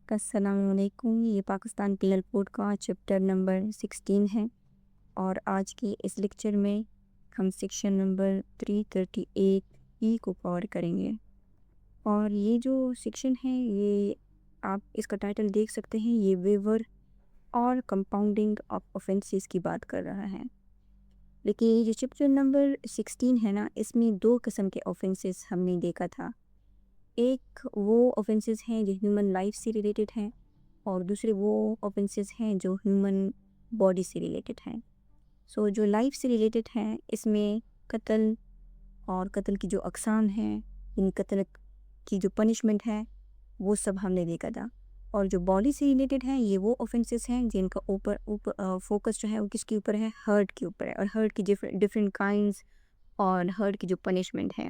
السلام علیکم، یہ پاکستان پینل کوڈ کا چیپٹر نمبر 16 ہے اور آج کی اس لیکچر میں ہم سیکشن نمبر 338 ای کو کور کریں گے۔ اور یہ جو سیکشن ہے یہ آپ اس کا ٹائٹل دیکھ سکتے ہیں، یہ ویور اور کمپاؤنڈنگ آف اوفینسز کی بات کر رہا ہے۔ لیکن یہ جو چیپٹر نمبر 16 ہے نا، اس میں دو قسم کے اوفینسز ہم نے دیکھا تھا۔ ایک وہ اوفینسز ہیں جو ہیومن لائف سے ریلیٹڈ ہیں اور دوسرے وہ اوفینسز ہیں جو ہیومن باڈی سے ریلیٹڈ ہیں۔ سو جو لائف سے ریلیٹڈ ہیں اس میں قتل اور قتل کی جو اقسام ہیں، یعنی قتل کی جو پنشمنٹ ہے وہ سب ہم نے دیکھا تھا۔ اور جو باڈی سے ریلیٹڈ ہیں یہ وہ اوفینسز ہیں جن کا فوکس جو ہے وہ کس کے اوپر ہے، ہرٹ کے اوپر ہے، اور ہرٹ کی ڈفرینٹ کائنڈز اور ہرٹ کی جو پنشمنٹ ہے۔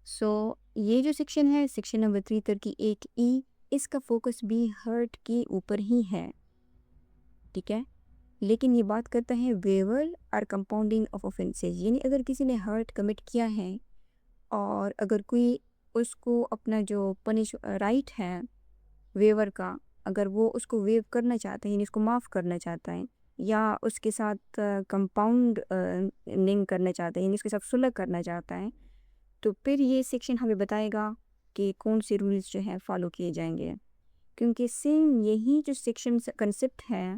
سو یہ جو سیکشن ہے، سیکشن نمبر 338 ای، اس کا فوکس بھی ہرٹ کے اوپر ہی ہے، ٹھیک ہے۔ لیکن یہ بات کرتا ہے ویور اور کمپاؤنڈنگ آف اوفینسز، یعنی اگر کسی نے ہرٹ کمٹ کیا ہے اور اگر کوئی اس کو اپنا جو رائٹ ہے ویور کا، اگر وہ اس کو ویو کرنا چاہتا ہے، یعنی اس کو معاف کرنا چاہتا ہے یا اس کے ساتھ کمپاؤنڈنگ کرنا چاہتا ہے، یعنی اس کے ساتھ صلح کرنا چاہتا ہے، تو پھر یہ سیکشن ہمیں بتائے گا کہ کون سے رولز جو ہیں فالو کیے جائیں گے، کیونکہ سیم یہی جو سیکشن کنسپٹ ہے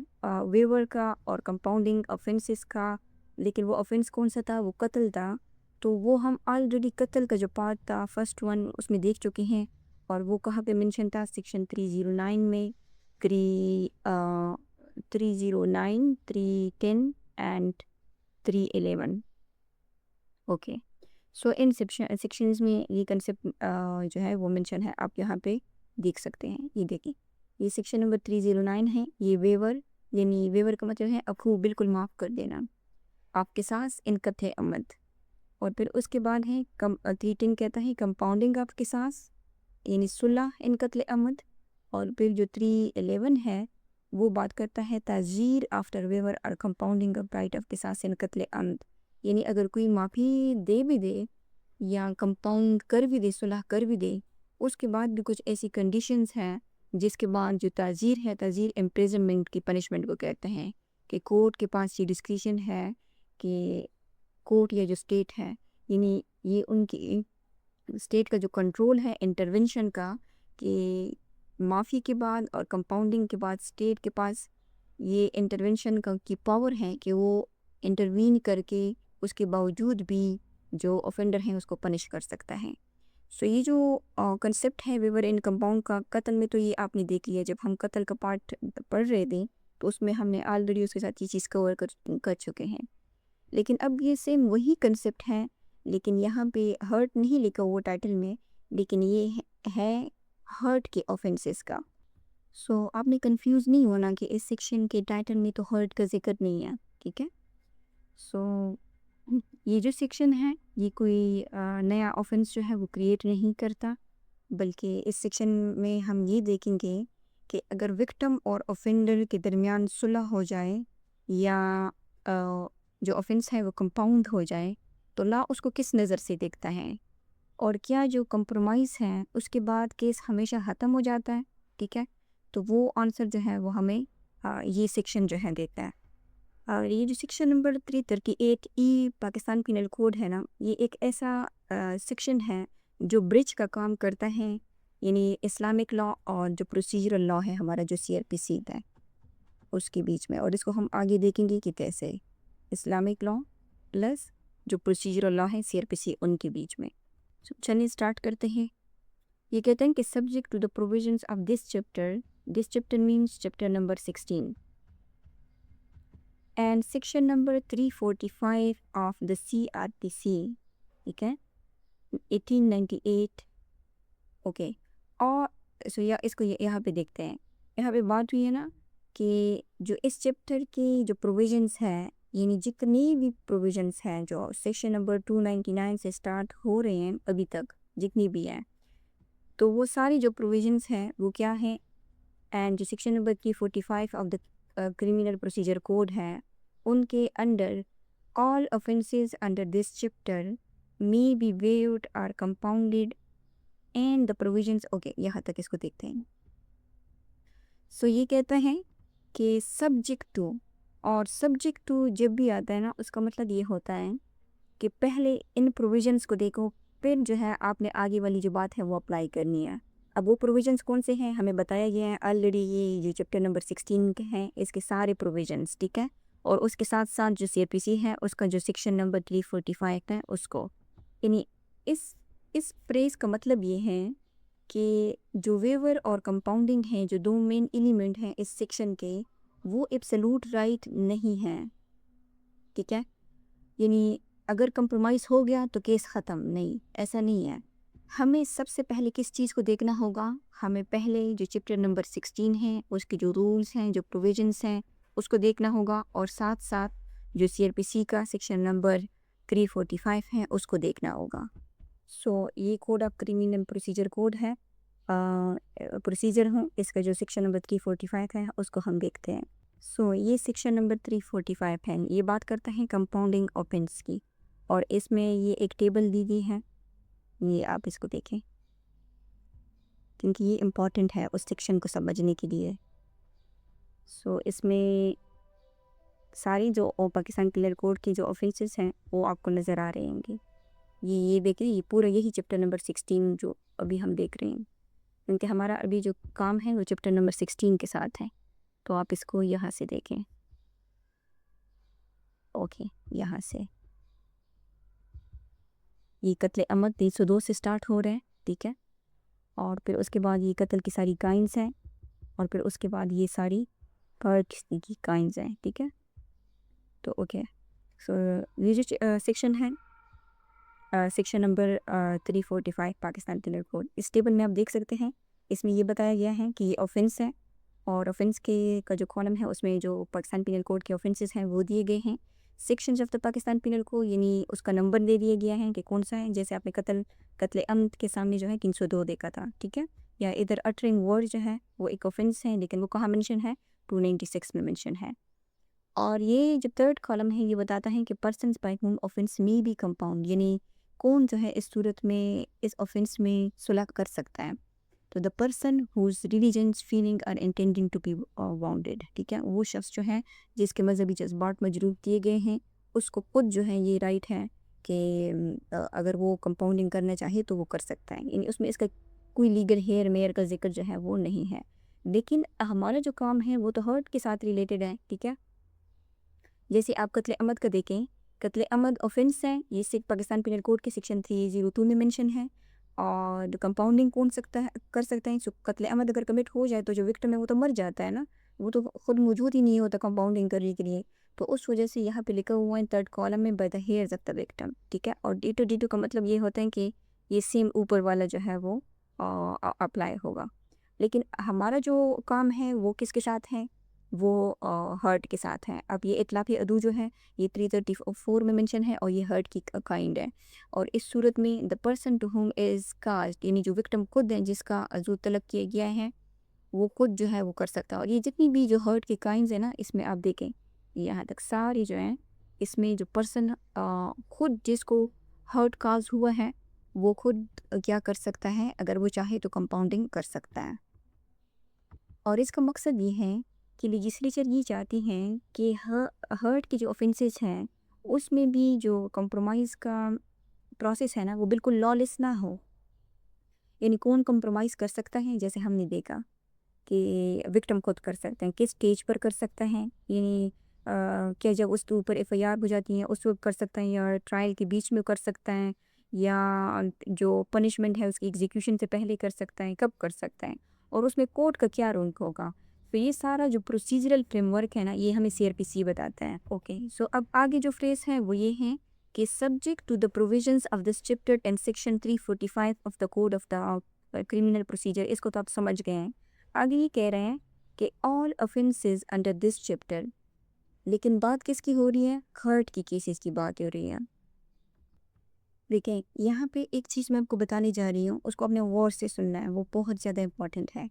ویور کا اور کمپاؤنڈنگ آفینسز کا، لیکن وہ آفینس کون سا تھا، وہ قتل تھا۔ تو وہ ہم آلریڈی قتل کا جو پارٹ تھا فرسٹ ون اس میں دیکھ چکے ہیں، اور وہ کہاں پہ منشن تھا، سیکشن 309 میں، 309 310 and 311۔ Okay, so in sections میں یہ کنسپٹ جو ہے وہ منشن ہے، آپ یہاں پہ دیکھ سکتے ہیں۔ یہ دیکھیں، یہ سیکشن نمبر 309 ہے، یہ ویور، یعنی ویور کا مطلب ہے اپروو، بالکل معاف کر دینا، آپ کے ساتھ ان قطع عمد۔ اور پھر اس کے بعد ہے 310 کہتا ہے کمپاؤنڈنگ آپ کے ساتھ، یعنی صلح ان قتل عمد۔ اور پھر جو 311 ہے وہ بات کرتا ہے تعزیر آفٹر ویور اور کمپاؤنڈنگ آف رائٹ آف کے ساتھ ان قتل عمد، یعنی اگر کوئی معافی دے بھی دے یا کمپاؤنڈ کر بھی دے، صلح کر بھی دے، اس کے بعد بھی کچھ ایسی کنڈیشنز ہیں جس کے بعد جو تعزیر ہے، تعزیر امپریزنمنٹ کی پنشمنٹ کو کہتے ہیں، کہ کورٹ کے پاس یہ ڈسکریشن ہے کہ کورٹ یا جو اسٹیٹ ہے، یعنی یہ ان کی اسٹیٹ کا جو کنٹرول ہے انٹرونشن کا، کہ معافی کے بعد اور کمپاؤنڈنگ کے بعد اسٹیٹ کے پاس یہ انٹرونشن کی پاور ہے کہ وہ انٹروین کر کے اس کے باوجود بھی جو اوفینڈر ہیں اس کو پنش کر سکتا ہے۔ سو یہ جو کنسپٹ ہے ویور ان کمپاؤنڈ کا، قتل میں تو یہ آپ نے دیکھ لیا، جب ہم قتل کا پارٹ پڑھ رہے تھے تو اس میں ہم نے آلریڈی اس کے ساتھ یہ چیز کور کر چکے ہیں۔ لیکن اب یہ سیم وہی کنسپٹ ہے، لیکن یہاں پہ ہرٹ نہیں لکھا ہوا ٹائٹل میں، لیکن یہ ہے ہرٹ کے اوفینسز کا۔ سو آپ نے کنفیوز نہیں ہونا کہ اس سیکشن کے ٹائٹل میں تو ہرٹ کا ذکر نہیں ہے، ٹھیک ہے۔ سو یہ جو سیکشن ہے یہ کوئی نیا آفینس جو ہے وہ کریٹ نہیں کرتا، بلکہ اس سیکشن میں ہم یہ دیکھیں گے کہ اگر وکٹم اور اوفینڈر کے درمیان صلح ہو جائے یا جو آفینس ہے وہ کمپاؤنڈ ہو جائے تو لا اس کو کس نظر سے دیکھتا ہے، اور کیا جو کمپرومائز ہے اس کے بعد کیس ہمیشہ ختم ہو جاتا ہے، ٹھیک ہے۔ تو وہ آنسر جو ہے وہ ہمیں یہ سیکشن جو ہے دیتا ہے۔ اور یہ جو سیکشن نمبر 338 ای پاکستان پینل کوڈ ہے نا، یہ ایک ایسا سیکشن ہے جو برج کا کام کرتا ہے، یعنی اسلامک لا اور جو پروسیجرل لا ہے ہمارا جو CRPC ہے اس کے بیچ میں، اور اس کو ہم آگے دیکھیں گے کہ کیسے اسلامک لا پلس جو پروسیجرل لا ہے CRPC ان کے بیچ میں۔ چلیے اسٹارٹ کرتے ہیں۔ یہ کہتے ہیں کہ subject to the provisions of this chapter means chapter number 16 and section number 345 of the CRPC، ٹھیک ہے، 1898۔ اوکے، اور سو یا اس کو یہاں پہ دیکھتے ہیں، یہاں پہ بات ہوئی ہے نا کہ جو اس چیپٹر کی جو پروویژنس ہے، یعنی جتنی بھی پروویژنس ہیں جو سیکشن نمبر 299 سے سٹارٹ ہو رہے ہیں ابھی تک جتنی بھی ہیں، تو وہ ساری جو پروویژنس ہیں وہ کیا ہیں، اینڈ جو section number 345 of the criminal procedure code ہے ان کے under all offenses under this chapter may be waived or compounded and the provisions، okay یہاں تک اس کو دیکھتے ہیں۔ سو یہ کہتا ہے کہ سبجیکٹ ٹو، اور سبجیکٹ ٹو جب بھی آتا ہے نا اس کا مطلب یہ ہوتا ہے کہ پہلے ان پروویژنس کو دیکھو، پھر جو ہے آپ نے آگے والی جو بات ہے وہ اپلائی کرنی ہے۔ اب وہ پروویژنس کون سے ہیں ہمیں بتایا گیا ہے آلریڈی، یہ جو چیپٹر نمبر 16 کے ہیں اس کے سارے پروویژنس، ٹھیک ہے، اور اس کے ساتھ ساتھ جو سی آر پی سی ہے اس کا جو سیکشن نمبر 345 ہے اس کو، یعنی اس فریز کا مطلب یہ ہے کہ جو ویور اور کمپاؤنڈنگ ہیں، جو دو مین ایلیمنٹ ہیں اس سیکشن کے، وہ ایبسلوٹ رائٹ نہیں ہیں، ٹھیک ہے، یعنی اگر کمپرومائز ہو گیا تو کیس ختم، نہیں، ایسا نہیں ہے۔ ہمیں سب سے پہلے کس چیز کو دیکھنا ہوگا، ہمیں پہلے جو چیپٹر نمبر 16 ہے اس کے جو رولز ہیں، جو پروویژنس ہیں اس کو دیکھنا ہوگا، اور ساتھ ساتھ جو سی آر پی سی کا سیکشن نمبر 345 ہے اس کو دیکھنا ہوگا۔ سو یہ code of criminal procedure code ہے، پروسیجر ہوں، اس کا جو سیکشن نمبر 345 ہے اس کو ہم دیکھتے ہیں۔ سو یہ سیکشن نمبر 345 ہے، یہ بات کرتا ہے کمپاؤنڈنگ آفینس کی، اور اس میں یہ ایک ٹیبل دی گئی ہے، یہ آپ اس کو دیکھیں کیونکہ یہ امپورٹنٹ ہے اس سیکشن کو سمجھنے کے لیے۔ سو اس میں ساری جو پاکستان پینل کوڈ کی جو آفینسز ہیں وہ آپ کو نظر آ رہے ہیں گے، یہ دیکھیں، یہ پورا یہی چیپٹر نمبر 16 جو ابھی ہم دیکھ رہے ہیں، کیونکہ ہمارا ابھی جو کام ہے وہ چیپٹر نمبر 16 کے ساتھ ہے، تو آپ اس کو یہاں سے دیکھیں، اوکے، یہاں سے یہ قتل عمد 302 سے سٹارٹ ہو رہا ہے، ٹھیک ہے، اور پھر اس کے بعد یہ قتل کی ساری کائنز ہیں، اور پھر اس کے بعد یہ ساری فرق کی کائنز ہیں، ٹھیک ہے، تو اوکے۔ سو یہ جو سیکشن ہے، section number 345 Pakistan penal code, اس ٹیبل میں آپ دیکھ سکتے ہیں، اس میں یہ بتایا گیا ہے کہ یہ آفینس ہے، اور آفینس کے کا جو کالم ہے اس میں جو پاکستان پینل کوڈ کے آفینسز ہیں وہ دیے گئے ہیں، sections of the Pakistan penal code, یعنی اس کا نمبر دے دیا گیا ہے کہ کون سا ہے، جیسے آپ نے قتل عمد کے سامنے جو ہے 302 دیکھا تھا، ٹھیک ہے، یا ادھر اٹرنگ ورڈ جو ہے وہ ایک آفینس ہے، لیکن وہ کہاں منشن ہے، 296 میں منشن ہے، اور یہ جو تھرڈ کالم ہے یہ بتاتا ہے کہ پرسنز بائی ہوم آفینس میں بی کمپاؤنڈ، یعنی کون جو ہے اس صورت میں اس آفینس میں صلح کر سکتا ہے، تو the person whose religious feeling or intending to be wounded, ٹھیک ہے، وہ شخص جو ہے جس کے مذہبی جذبات مجروح کیے گئے ہیں، اس کو خود جو ہے یہ رائٹ ہے کہ اگر وہ کمپاؤنڈنگ کرنا چاہے تو وہ کر سکتا ہے، یعنی اس میں اس کا کوئی لیگل ہیئر میئر کا ذکر جو ہے وہ نہیں ہے، لیکن ہمارا جو کام ہے وہ تو ہرٹ کے ساتھ ریلیٹڈ ہے، ٹھیک ہے، جیسے آپ قتل عمد کا دیکھیں، قتل عمد آفینس ہے، یہ پاکستان پینل کوڈ کے سیکشن 302 میں منشن ہے، اور کمپاؤنڈنگ کون کر سکتا ہے، سو قتل عمد اگر کمٹ ہو جائے تو جو وکٹم ہے وہ تو مر جاتا ہے نا، وہ تو خود موجود ہی نہیں ہوتا کمپاؤنڈنگ کرنے کے لیے، تو اس وجہ سے یہاں پہ لکھا ہوا ہے تھرڈ کالم میں by the heirs of the victim, ٹھیک ہے، اور ڈی ٹو کا مطلب یہ ہوتا ہے کہ یہ سیم اوپر والا جو ہے وہ اپلائی ہوگا، لیکن ہمارا جو کام ہے وہ کس کے ساتھ ہے، وہ ہرٹ کے ساتھ ہیں۔ اب یہ اطلافی عدو جو ہے یہ 334 میں منشن ہے، اور یہ ہرٹ کی کائنڈ ہے، اور اس صورت میں the person to whom is caused, یعنی جو وکٹم خود ہیں جس کا عضو طلب کیا گیا ہے وہ خود جو ہے وہ کر سکتا ہے، اور یہ جتنی بھی جو ہرٹ کی کائنڈز ہیں نا اس میں آپ دیکھیں یہاں تک ساری جو ہیں اس میں جو پرسن خود جس کو ہرٹ کاز ہوا ہے وہ خود کیا کر سکتا ہے، اگر وہ چاہے تو کمپاؤنڈنگ کر سکتا ہے، اور اس کا مقصد یہ ہے کہ لیجسلیچر یہ چاہتی ہیں کہ ہرٹ کی جو آفینسز ہیں اس میں بھی جو کمپرومائز کا پروسیس ہے نا وہ بالکل لالیس نہ ہو، یعنی کون کمپرومائز کر سکتا ہے، جیسے ہم نے دیکھا کہ وکٹم خود کر سکتے ہیں، کس سٹیج پر کر سکتا ہے، یعنی کیا جب اس کے اوپر ایف آئی آر ہو جاتی ہیں اس وقت کر سکتا ہے، یا ٹرائل کے بیچ میں کر سکتا ہے، یا جو پنشمنٹ ہے اس کی ایگزیکیوشن سے پہلے کر سکتا ہے، کب کر سکتا ہے، اور اس میں کورٹ کا کیا رول ہوگا، تو یہ سارا جو پروسیجرل فریم ورک ہے نا یہ ہمیں سی آر پی سی بتاتا ہے، اوکے، سو اب آگے جو فریز ہے وہ یہ ہیں کہ subject to the provisions of this chapter and section 345 of the code of the criminal procedure, اس کو تو آپ سمجھ گئے ہیں، آگے یہ کہہ رہے ہیں کہ آل offenses انڈر دس چیپٹر، لیکن بات کس کی ہو رہی ہے، ہرٹ کی کیسز کی بات ہو رہی ہے، دیکھیں یہاں پہ ایک چیز میں آپ کو بتانے جا رہی ہوں، اس کو اپنے غور سے سننا ہے، وہ بہت زیادہ امپورٹنٹ ہے،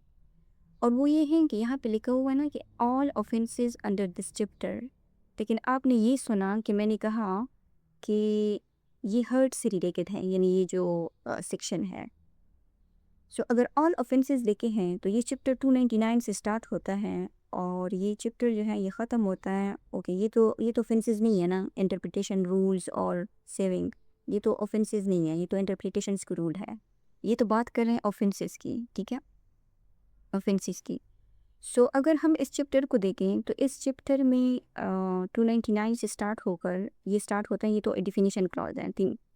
اور وہ یہ ہے کہ یہاں پہ لکھا ہوا ہے نا کہ آل offenses انڈر دس چیپٹر، لیکن آپ نے یہ سنا کہ میں نے کہا کہ یہ ہرٹ سے ریلیٹڈ ہے، یعنی یہ جو سیکشن ہے، سو اگر آل offences دیکھے ہیں تو یہ چپٹر 299 سے اسٹارٹ ہوتا ہے اور یہ چپٹر جو ہے یہ ختم ہوتا ہے. اوکے یہ تو offences نہیں ہے نا, انٹرپریٹیشن رولز اور سیونگ, یہ تو offences نہیں ہے, یہ تو انٹرپریٹیشنس کی رول ہے. یہ تو بات کر رہے ہیں offences کی, ٹھیک ہے, offences کی. سو اگر ہم اس چپٹر کو دیکھیں تو اس چپٹر میں 299 سے اسٹارٹ ہو کر یہ اسٹارٹ ہوتا ہے, یہ تو ڈیفینیشن کلاز ہے,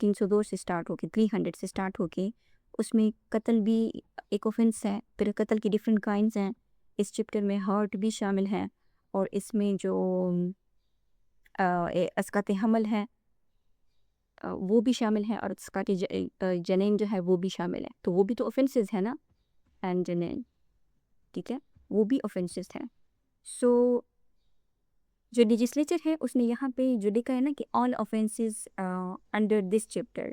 302 سے اسٹارٹ ہو کے 300 سے اسٹارٹ ہو کے اس میں قتل بھی ایک اوفنس ہے. پھر قتل کی ڈفرینٹ کائنڈز ہیں. اس چپٹر میں ہارٹ بھی شامل ہے اور اس میں جو اسقاط حمل ہے وہ بھی شامل ہے اور اسقاط جنین جو ہے وہ بھی شامل ہے. تو وہ بھی تو اوفنسز ہے نا, اینڈ جنین, ٹھیک ہے, وہ بھی اوفنسز ہیں. سو جو لیجسلیچر ہے اس نے یہاں پہ جو لکھا ہے نا کہ آل اوفنسز انڈر دس چپٹر,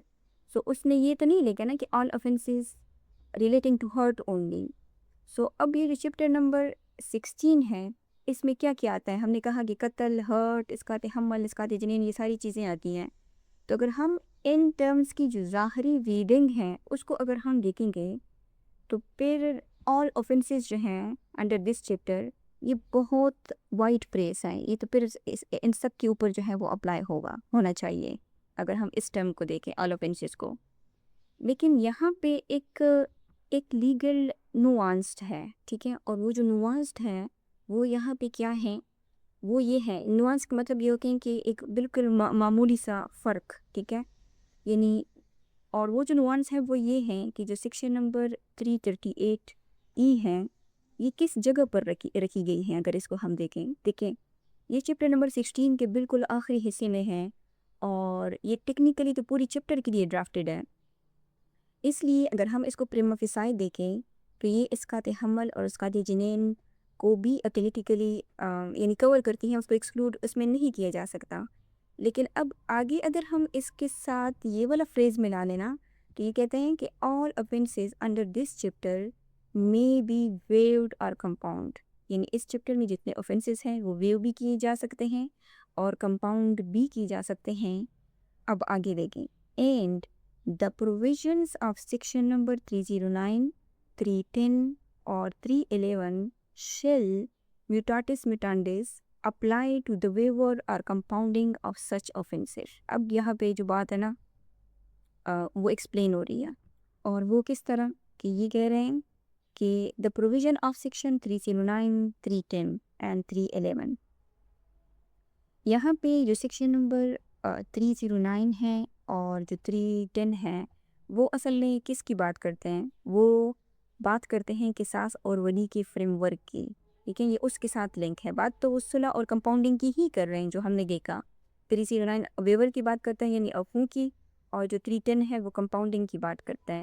سو اس نے یہ تو نہیں لکھا نا کہ آل اوفنسز ریلیٹنگ ٹو ہرٹ اونلی. سو اب یہ جو چپٹر نمبر 16 ہے اس میں کیا کیا آتا ہے, ہم نے کہا کہ قتل, ہرٹ, اسقاط حمل, اسقاط جنین, یہ ساری چیزیں آتی ہیں. تو اگر ہم ان ٹرمز کی جو ظاہری ریڈنگ ہے اس کو اگر ہم دیکھیں گے تو پھر آل اوفنسز جو ہیں انڈر دس چپٹر یہ بہت وائڈ پریس ہے. یہ تو پھر ان سب کے اوپر جو ہے وہ اپلائی ہونا چاہیے اگر ہم اس ٹرم کو دیکھیں آل اوفنسز کو. لیکن یہاں پہ ایک لیگل نوانسڈ ہے, ٹھیک ہے, اور وہ جو نوانسڈ ہے وہ یہاں پہ کیا ہے, وہ یہ ہے, نوانس کا مطلب یہ ہوتا ہے کہ ایک بالکل معمولی سا فرق, ٹھیک ہے, یعنی اور وہ جو نوانس ہے وہ یہ ہے کہ جو سیکشن نمبر 338 ہے یہ کس جگہ پر رکھی گئی ہیں. اگر اس کو ہم دیکھیں یہ چپٹر نمبر 16 کے بالکل آخری حصے میں ہے اور یہ ٹیکنیکلی تو پوری چپٹر کے لیے ڈرافٹڈ ہے. اس لیے اگر ہم اس کو پریما فیسائی دیکھیں تو یہ اسقاط حمل اور اسقاط جنین کو بھی ایتھلیٹیکلی یعنی کور کرتی ہیں, اس کو ایکسکلوڈ اس میں نہیں کیا جا سکتا. لیکن اب آگے اگر ہم اس کے ساتھ یہ والا فریز ملا لینا تو یہ کہتے ہیں کہ آل offences under this chapter may be waived or compound, یعنی اس چپٹر میں جتنے offences ہیں وہ ویو بھی کیے جا سکتے ہیں اور کمپاؤنڈ بھی کیے جا سکتے ہیں. اب آگے دیکھیں, and the provisions of section number 309, 310 اور 311 shall mutatis mutandis apply to the waiver or compounding of such offenses. اب یہاں پہ جو بات ہے نا وہ ایکسپلین ہو رہی ہے, اور وہ کس طرح کہ یہ کہہ رہے ہیں کہ the provision of section 309, 310 and 311, یہاں پہ جو سیکشن نمبر 309 ہے اور جو 310 ہے وہ اصل میں کس کی بات کرتے ہیں, وہ بات کرتے ہیں قصاص اور ولی کے فریم ورک کی. ٹھیک ہے, یہ اس کے ساتھ لنک ہے. بات تو وہ صلح اور کمپاؤنڈنگ کی ہی کر رہے ہیں جو ہم نے دیکھا. 309 ویور کی بات کرتا ہے یعنی عفو کی, اور جو 310 ہے وہ کمپاؤنڈنگ کی بات کرتا ہے.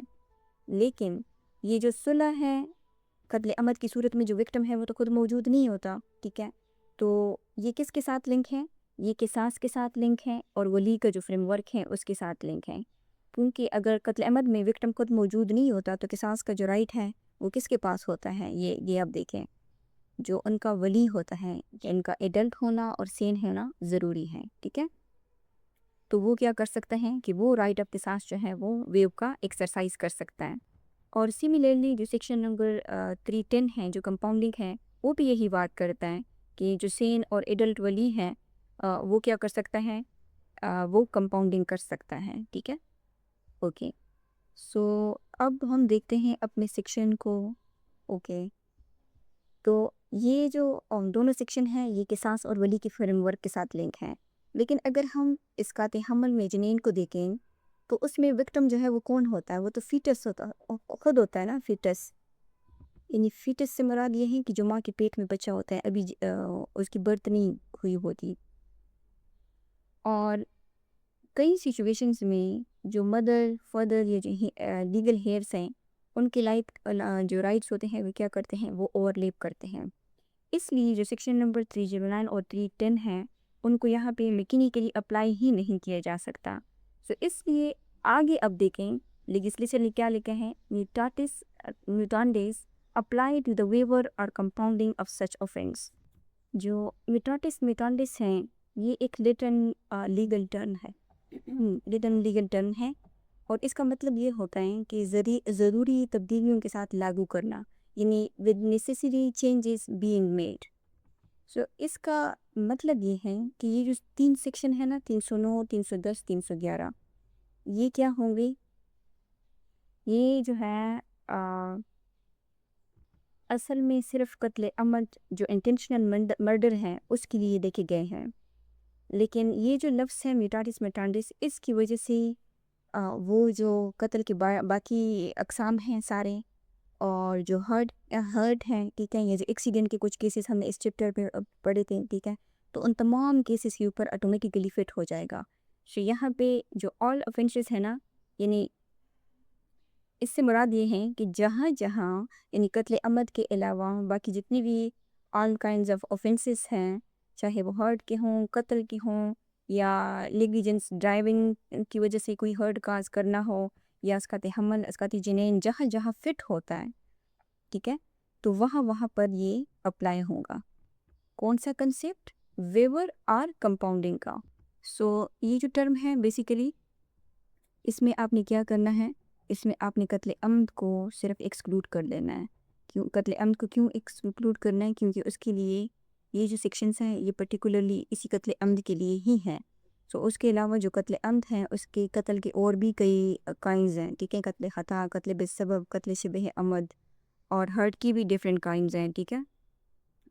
لیکن یہ جو صلح ہے قتل عمد کی صورت میں جو وکٹم ہے وہ تو خود موجود نہیں ہوتا, ٹھیک ہے, تو یہ کس کے ساتھ لنک ہے, یہ قصاص کے ساتھ لنک ہے اور ولی کا جو فریم ورک ہے اس کے ساتھ لنک ہے. کیونکہ اگر قتل عمد میں وکٹم خود موجود نہیں ہوتا تو قصاص کا جو رائٹ ہے وہ کس کے پاس ہوتا ہے, یہ آپ دیکھیں, جو ان کا ولی ہوتا ہے, ان کا ایڈلٹ ہونا اور سین ہونا ضروری ہے, ٹھیک ہے. تو وہ کیا کر سکتا ہے کہ وہ رائٹ آف قصاص جو ہے وہ ویو کا ایکسرسائز کر سکتا ہے. اور سملرلی جو سیکشن نمبر 310 ہے جو کمپاؤنڈنگ ہے وہ بھی یہی بات کرتا ہے کہ جو سین اور ایڈلٹ ولی ہے وہ کیا کر سکتا ہے, وہ کمپاؤنڈنگ کر سکتا ہے, ٹھیک ہے. اوکے, سو اب ہم دیکھتے ہیں اپنے سیکشن کو. اوکے, تو یہ جو دونوں سیکشن ہیں یہ قصاص اور ولی کی فریم ورک کے ساتھ لنک ہیں. لیکن اگر ہم اسقاط حمل میں جنین کو دیکھیں تو اس میں وکٹم جو ہے وہ کون ہوتا ہے, وہ تو فیٹس ہوتا خود ہوتا ہے نا, فیٹس. یعنی فیٹس سے مراد یہ ہے کہ جو ماں کے پیٹ میں بچہ ہوتا ہے ابھی اس کی برتھ نہیں ہوئی ہوتی. اور کئی سچویشنز میں جو مدر فادر یا جو لیگل ہیئرس ہیں ان کے جو رائٹس ہوتے ہیں وہ کیا کرتے ہیں, وہ اوور لیپ کرتے ہیں. اس لیے جو سیکشن نمبر 309 اور 310 ہیں ان کو یہاں پہ میکینیکلی اپلائی ہی نہیں کیا جا سکتا. سو اس لیے آگے اب دیکھیں لیجسلیچر نے کیا لکھا ہے, میوٹاتس میوٹانڈیز اپلائی ٹو دا ویور اور کمپاؤنڈنگ آف سچ اوفینس. جو میوٹاتس میوٹانڈیز ہیں یہ ایک لیٹن لیگل ٹرم ہے, لیٹن لیگل ٹرم ہے, اور اس کا مطلب یہ ہوتا ہے کہ ضروری تبدیلیوں کے ساتھ لاگو کرنا، یعنی with necessary changes being made. سو اس کا مطلب یہ ہے کہ یہ جو 3 سیکشن ہے نا، 309، 310، 311، یہ کیا ہوں گے؟ یہ جو ہے اصل میں صرف قتل عمد جو انٹینشنل مرڈر ہے اس کے لیے دیکھے گئے ہیں، لیکن یہ جو لفظ ہے میوٹاتس میٹانڈس، اس کی وجہ سے وہ جو قتل کے باقی اقسام ہیں سارے، اور جو ہرٹ ہیں، ٹھیک ہے، یہ جو ایکسیڈنٹ کے کچھ کیسز ہم نے اس چیپٹر پہ پڑھے تھے، ٹھیک ہے، تو ان تمام کیسز کے اوپر آٹومیٹیکلی فٹ ہو جائے گا. سو یہاں پہ جو آل offenses ہے نا، یعنی اس سے مراد یہ ہیں کہ جہاں جہاں یعنی قتل عمد کے علاوہ باقی جتنی بھی آل کائنڈز آف offenses ہیں، چاہے وہ ہرٹ کے ہوں، قتل کے ہوں، یا لیگلیجنس ڈرائیونگ کی وجہ سے کوئی ہرٹ کاز کرنا ہو، یا اسقاط حمل، اسقاط جنین، جہاں جہاں فٹ ہوتا ہے، ٹھیک ہے، تو وہاں پر یہ اپلائی ہوگا. کون سا کنسیپٹ؟ ویور اور کمپاؤنڈنگ کا. سو یہ جو ٹرم ہے بیسیکلی اس میں آپ نے کیا کرنا ہے، اس میں آپ نے قتل عمد کو صرف ایکسکلوڈ کر دینا ہے. قتل عمد کو کیوں ایکسکلوڈ کرنا ہے؟ کیونکہ اس کے لیے یہ جو سیکشنز ہیں یہ پرٹیکولرلی اسی قتل عمد کے لیے ہی ہیں. سو اس کے علاوہ جو قتل عمد ہیں اس کے قتل کے اور بھی کئی کائنز ہیں، ٹھیک ہے، قتل خطا، قتل بالسبب، قتل شبہ عمد، اور ہرٹ کی بھی ڈیفرنٹ کائنز ہیں، ٹھیک ہے،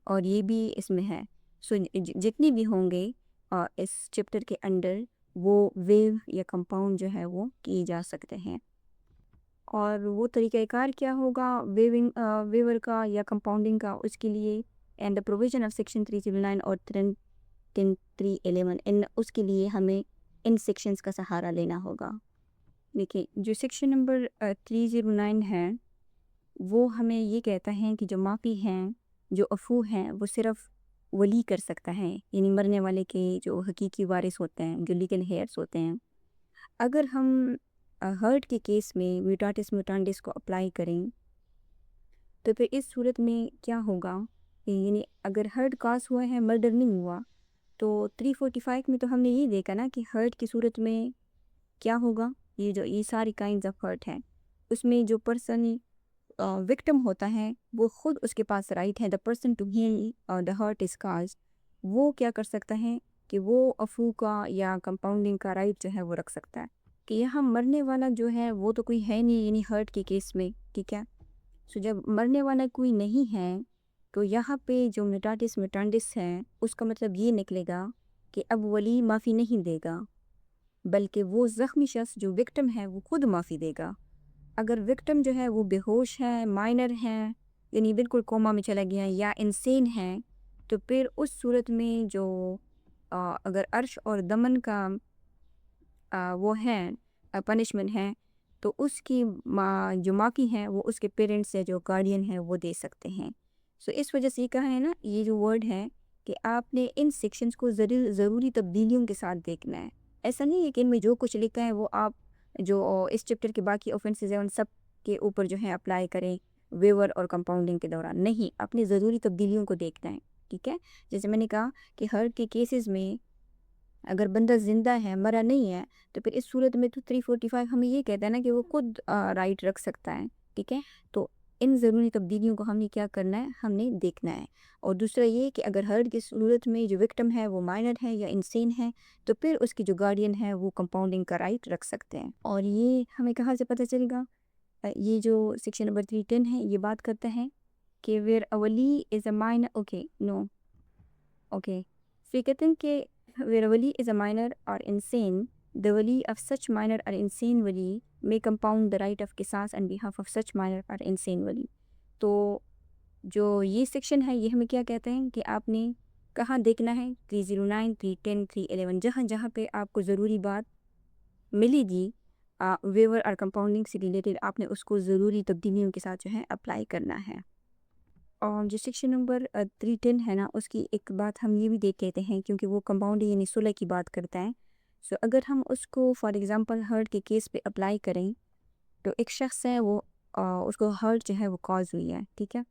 اور یہ بھی اس میں ہے. سو جتنی بھی ہوں گے اس چیپٹر کے انڈر، وہ ویو یا کمپاؤنڈ جو ہے وہ کیے جا سکتے ہیں. اور وہ طریقہ کار کیا ہوگا ویور کا یا کمپاؤنڈنگ کا؟ اس کے لیے and the provision of section 309 اور 311، اس کے لیے ہمیں ان سیکشنز کا سہارا لینا ہوگا. دیکھیں جو سیکشن نمبر 309 ہے وہ ہمیں یہ کہتا ہے کہ جو معافی ہیں، جو عفو ہیں، وہ صرف ولی کر سکتا ہے، یعنی مرنے والے کے جو حقیقی وارث ہوتے ہیں، جو لیگل ہیئرس ہوتے ہیں. اگر ہم ہرٹ کے کیس میں میوٹاتس میوٹانڈس کو اپلائی کریں تو پھر اس صورت میں کیا ہوگا، یعنی اگر ہرٹ کاز ہوا ہے، مرڈر نہیں ہوا، تو 345 میں تو ہم نے یہ دیکھا نا کہ ہرٹ کی صورت میں کیا ہوگا. یہ ساری کائنڈز آف ہرٹ ہیں، اس میں جو پرسن وکٹم ہوتا ہے وہ خود اس کے پاس رائٹ ہے، the person to him the hurt is caused, وہ کیا کر سکتا ہے کہ وہ عفو کا یا کمپاؤنڈنگ کا رائٹ جو ہے وہ رکھ سکتا ہے. کہ یہاں مرنے والا جو ہے وہ تو کوئی ہے نہیں، یعنی ہرٹ کے کیس میں، ٹھیک ہے. سو جب مرنے والا کوئی نہیں ہے تو یہاں پہ جو میوٹاتس میوٹانڈس ہے اس کا مطلب یہ نکلے گا کہ اب ولی معافی نہیں دے گا، بلکہ وہ زخمی شخص جو وکٹم ہے وہ خود معافی دے گا. اگر وکٹم جو ہے وہ بے ہوش ہے، مائنر ہے، یعنی بالکل کوما میں چلا گیا یا انسین ہے، تو پھر اس صورت میں جو اگر عرش اور دمن کا وہ ہے پنشمنٹ ہے، تو اس کی جو معافی ہے وہ اس کے پیرنٹس یا جو گارڈین ہے وہ دے سکتے ہیں. سو اس وجہ سے یہ کہا ہے نا، یہ جو ورڈ ہے کہ آپ نے ان سیکشنز کو ضروری تبدیلیوں کے ساتھ دیکھنا ہے. ایسا نہیں ہے کہ ان میں جو کچھ لکھا ہے وہ آپ جو اس چیپٹر کے باقی اوفنسز ہیں ان سب کے اوپر جو ہے اپلائی کریں ویور اور کمپاؤنڈنگ کے دوران. نہیں، اپنے ضروری تبدیلیوں کو دیکھنا ہے، ٹھیک ہے. جیسے میں نے کہا کہ ہرٹ کے کیسز میں اگر بندہ زندہ ہے، مرا نہیں ہے، تو پھر اس صورت میں تو 345 ہمیں یہ کہتا ہے نا کہ وہ خود رائٹ رکھ سکتا ہے، ٹھیک ہے. تو ان ضروری تبدیلیوں کو ہم نے کیا کرنا ہے، ہم نے دیکھنا ہے. اور دوسرا یہ کہ اگر ہرٹ کی صورت میں جو وکٹم ہے وہ مائنر ہے یا انسین ہے، تو پھر اس کی جو گارڈین ہے وہ کمپاؤنڈنگ کا رائٹ رکھ سکتے ہیں. اور یہ ہمیں کہاں سے پتہ چلے گا؟ یہ جو سیکشن نمبر 310 ہے یہ بات کرتا ہے کہ ویر اولی از اے مائنر، فی کہتے ہیں کہ where a wali is a minor or insane, the wali of such minor or insane wali may compound the right of qisas on behalf of such minor or insane wali. تو جو یہ section ہے یہ ہمیں کیا کہتے ہیں کہ آپ نے کہاں دیکھنا ہے، 309، 310، 311، جہاں جہاں پہ آپ کو ضروری بات ملے گی ویور اور کمپاؤنڈنگ سے ریلیٹڈ، آپ نے اس کو ضروری تبدیلیوں کے ساتھ جو ہے اپلائی کرنا ہے. اور جو سیکشن نمبر 310 ہے نا، اس کی ایک بات ہم یہ بھی دیکھ لیتے ہیں کیونکہ وہ کمپاؤنڈ یعنی صلح کی بات کرتا ہے. سو اگر ہم اس کو فار ایگزامپل ہرٹ کے کیس پہ اپلائی کریں تو ایک شخص ہے وہ اس کو ہرٹ جو ہے وہ کاز ہوئی ہے، ٹھیک ہے.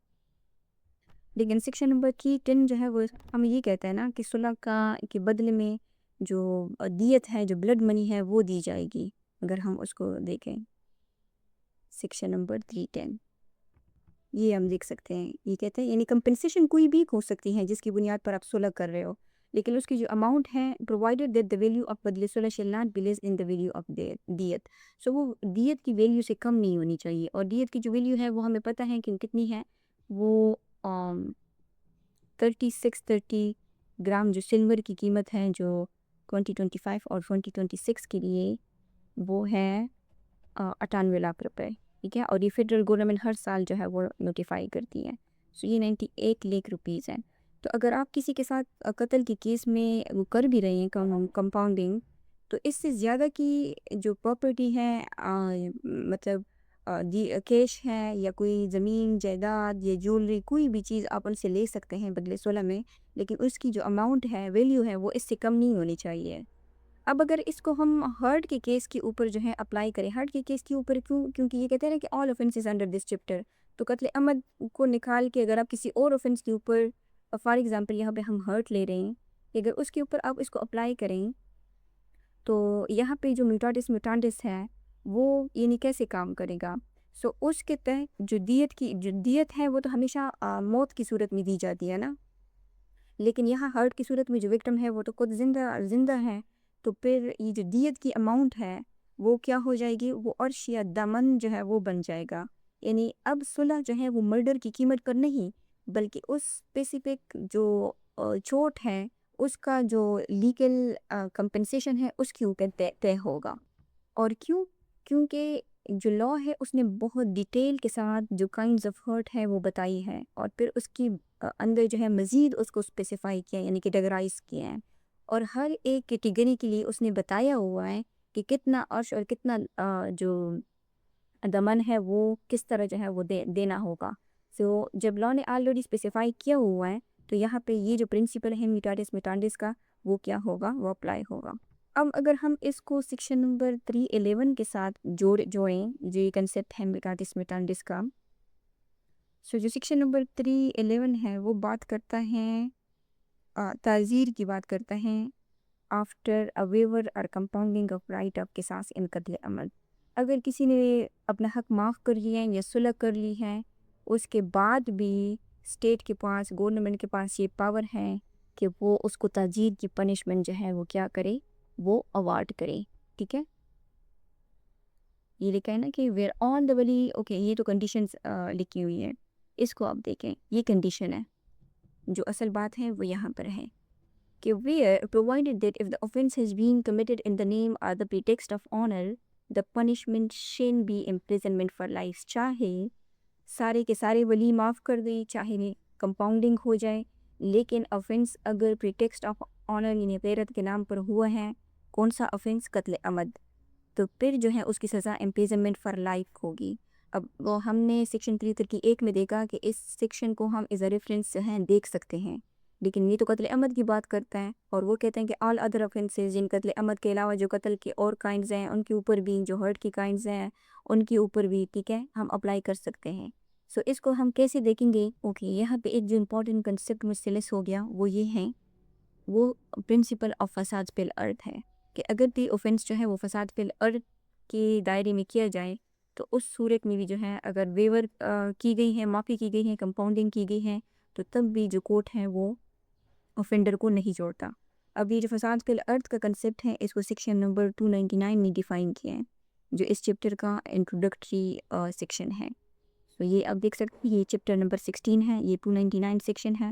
لیکن سیکشن نمبر 310 جو ہے وہ ہمیں یہ کہتا ہے نا کہ صلح کے بدلے میں جو دیت ہے، جو بلڈ منی ہے وہ دی جائے گی. اگر ہم اس کو دیکھیں سیکشن نمبر 310 یہ ہم دیکھ سکتے ہیں. یہ کہتے ہیں یعنی کمپنسیشن کوئی بھی ہو سکتی ہے جس کی بنیاد پر آپ صلح کر رہے ہو، لیکن اس کی جو اماؤنٹ ہے provided that the value of بدل صلح shall not be less than the value of دیت. سو وہ دیت کی ویلیو سے کم نہیں ہونی چاہیے، اور دیت کی جو ویلیو ہے وہ ہمیں پتہ ہے کہ کتنی ہے. وہ 3630 گرام جو سلور کی قیمت ہے جو 2025 اور 2026 کے لیے وہ ہے 98 لاکھ روپے. ٹھیک ہے، اور یہ فیڈرل گورنمنٹ ہر سال جو ہے وہ نوٹیفائی کرتی ہے. سو یہ 98 لاکھ روپیز ہیں. تو اگر آپ کسی کے ساتھ قتل کے کیس میں وہ کر بھی رہے ہیں کمپاؤنڈنگ، تو اس سے زیادہ کی جو پراپرٹی ہے مطلب کیش ہے یا کوئی زمین جائیداد یا جولری کوئی بھی چیز آپ ان سے لے سکتے ہیں بدلے صلح میں، لیکن اس کی جو اماؤنٹ ہے ویلیو ہے وہ اس سے کم نہیں ہونی چاہیے. اب اگر اس کو ہم ہرٹ کے کیس کے اوپر جو ہے اپلائی کریں، ہرٹ کے کیس کے اوپر کیونکہ یہ کہتے ہیں کہ آل offenses انڈر دس چیپٹر، تو قتل عمد کو نکال کے اگر آپ کسی اور offense کے اوپر فار ایگزامپل یہاں پہ ہم ہرٹ لے رہے ہیں کہ اگر اس کے اوپر آپ اس کو اپلائی کریں تو یہاں پہ جو میوٹاٹس میوٹانٹس ہے وہ یعنی کیسے کام کرے گا. سو اس کے تحت جو دیت ہے وہ تو ہمیشہ موت کی صورت میں دی جاتی ہے نا، لیکن یہاں ہرٹ کی صورت میں جو وکٹم ہے وہ تو خود زندہ ہے. تو پھر یہ جو دیت کی اماؤنٹ ہے وہ کیا ہو جائے گی، وہ عرش یا دمن جو ہے وہ بن جائے گا. یعنی اب صلح جو ہے وہ مرڈر کی قیمت پر نہیں بلکہ اس اسپیسیفک جو چوٹ ہے اس کا جو لیگل کمپنسیشن ہے اس کے اوپر طے ہوگا. اور کیونکہ جو لا ہے اس نے بہت ڈیٹیل کے ساتھ جو کائنڈز آف ہرٹ ہے وہ بتائی ہے، اور پھر اس کی اندر جو ہے مزید اس کو اسپیسیفائی کیا یعنی کیٹیگرائز کیا ہے، اور ہر ایک کیٹیگری کے لیے اس نے بتایا ہوا ہے کہ کتنا عرش اور کتنا جو دمن ہے وہ کس طرح جو ہے وہ دینا ہوگا. سو جب لا نے آلریڈی اسپیسیفائی کیا ہوا ہے تو یہاں پہ یہ جو پرنسپل ہے میوٹاٹس میوٹانڈس کا وہ کیا ہوگا، وہ اپلائی ہوگا. اب اگر ہم اس کو سیکشن نمبر 311 کے ساتھ جوڑیں جو یہ کنسیپٹ ہے میوٹاٹس میوٹانڈس کا، سو جو سیکشن نمبر 311 ہے وہ بات کرتا ہے تعزیر کی بات کرتا ہے آفٹر اے ویور اور کمپاؤنڈنگ آف رائٹ آف قصاص ان قتل عمد. اگر کسی نے اپنا حق معاف کر لیا ہے یا صلح کر لی ہے اس کے بعد بھی اسٹیٹ کے پاس گورنمنٹ کے پاس یہ پاور ہے کہ وہ اس کو تعزیر کی پنشمنٹ جو ہے وہ کیا کرے، وہ اوارڈ کرے. ٹھیک ہے، یہ لکھا ہے نا کہ ویئر آن دا ولی. اوکے، یہ تو کنڈیشنز لکھی ہوئی ہیں، اس کو آپ دیکھیں. یہ کنڈیشن ہے، جو اصل بات ہے وہ یہاں پر ہے کہ where provided that if the offense has been committed in the name or the pretext of honor, the punishment shall be imprisonment for life. چاہے سارے کے سارے ولی معاف کر دیں، چاہے کمپاؤنڈنگ ہو جائے، لیکن offense اگر pretext of honor یعنی غیرت کے نام پر ہوا ہے، کون سا offense؟ قتل عمد، تو پھر جو ہے اس کی سزا imprisonment for life ہوگی. اب وہ ہم نے سیکشن 331 میں دیکھا کہ اس سیکشن کو ہم ایز اے ریفرنس جو ہے دیکھ سکتے ہیں، لیکن یہ تو قتل عمد کی بات کرتا ہے، اور وہ کہتے ہیں کہ آل ادر offenses جن قتل عمد کے علاوہ جو قتل کے اور کائنڈز ہیں ان کے اوپر بھی، جو ہرٹ کی کائنڈز ہیں ان کے اوپر بھی ٹھیک ہے ہم اپلائی کر سکتے ہیں. سو اس کو ہم کیسے دیکھیں گے؟ اوکے، یہاں پہ ایک جو امپورٹنٹ کنسیپٹ مجھ سے لیس ہو گیا وہ یہ ہے، وہ پرنسپل آف فساد فی الارض ہے کہ اگر بھی اوفنس جو ہے وہ فساد فی الارض کے دائرے میں کیا جائے تو اس صورت میں بھی جو ہے اگر ویور کی گئی ہے، معافی کی گئی ہے، کمپاؤنڈنگ کی گئی ہے، تو تب بھی جو کورٹ ہے وہ اوفینڈر کو نہیں جوڑتا. اب یہ جو فساد فی الارض کا کنسیپٹ ہے اس کو سیکشن نمبر 299 میں ڈیفائن کیا ہے، جو اس چیپٹر کا انٹروڈکٹری سیکشن ہے. تو یہ آپ دیکھ سکتے ہیں، یہ چیپٹر نمبر 16 ہے، یہ 299 سیکشن ہے،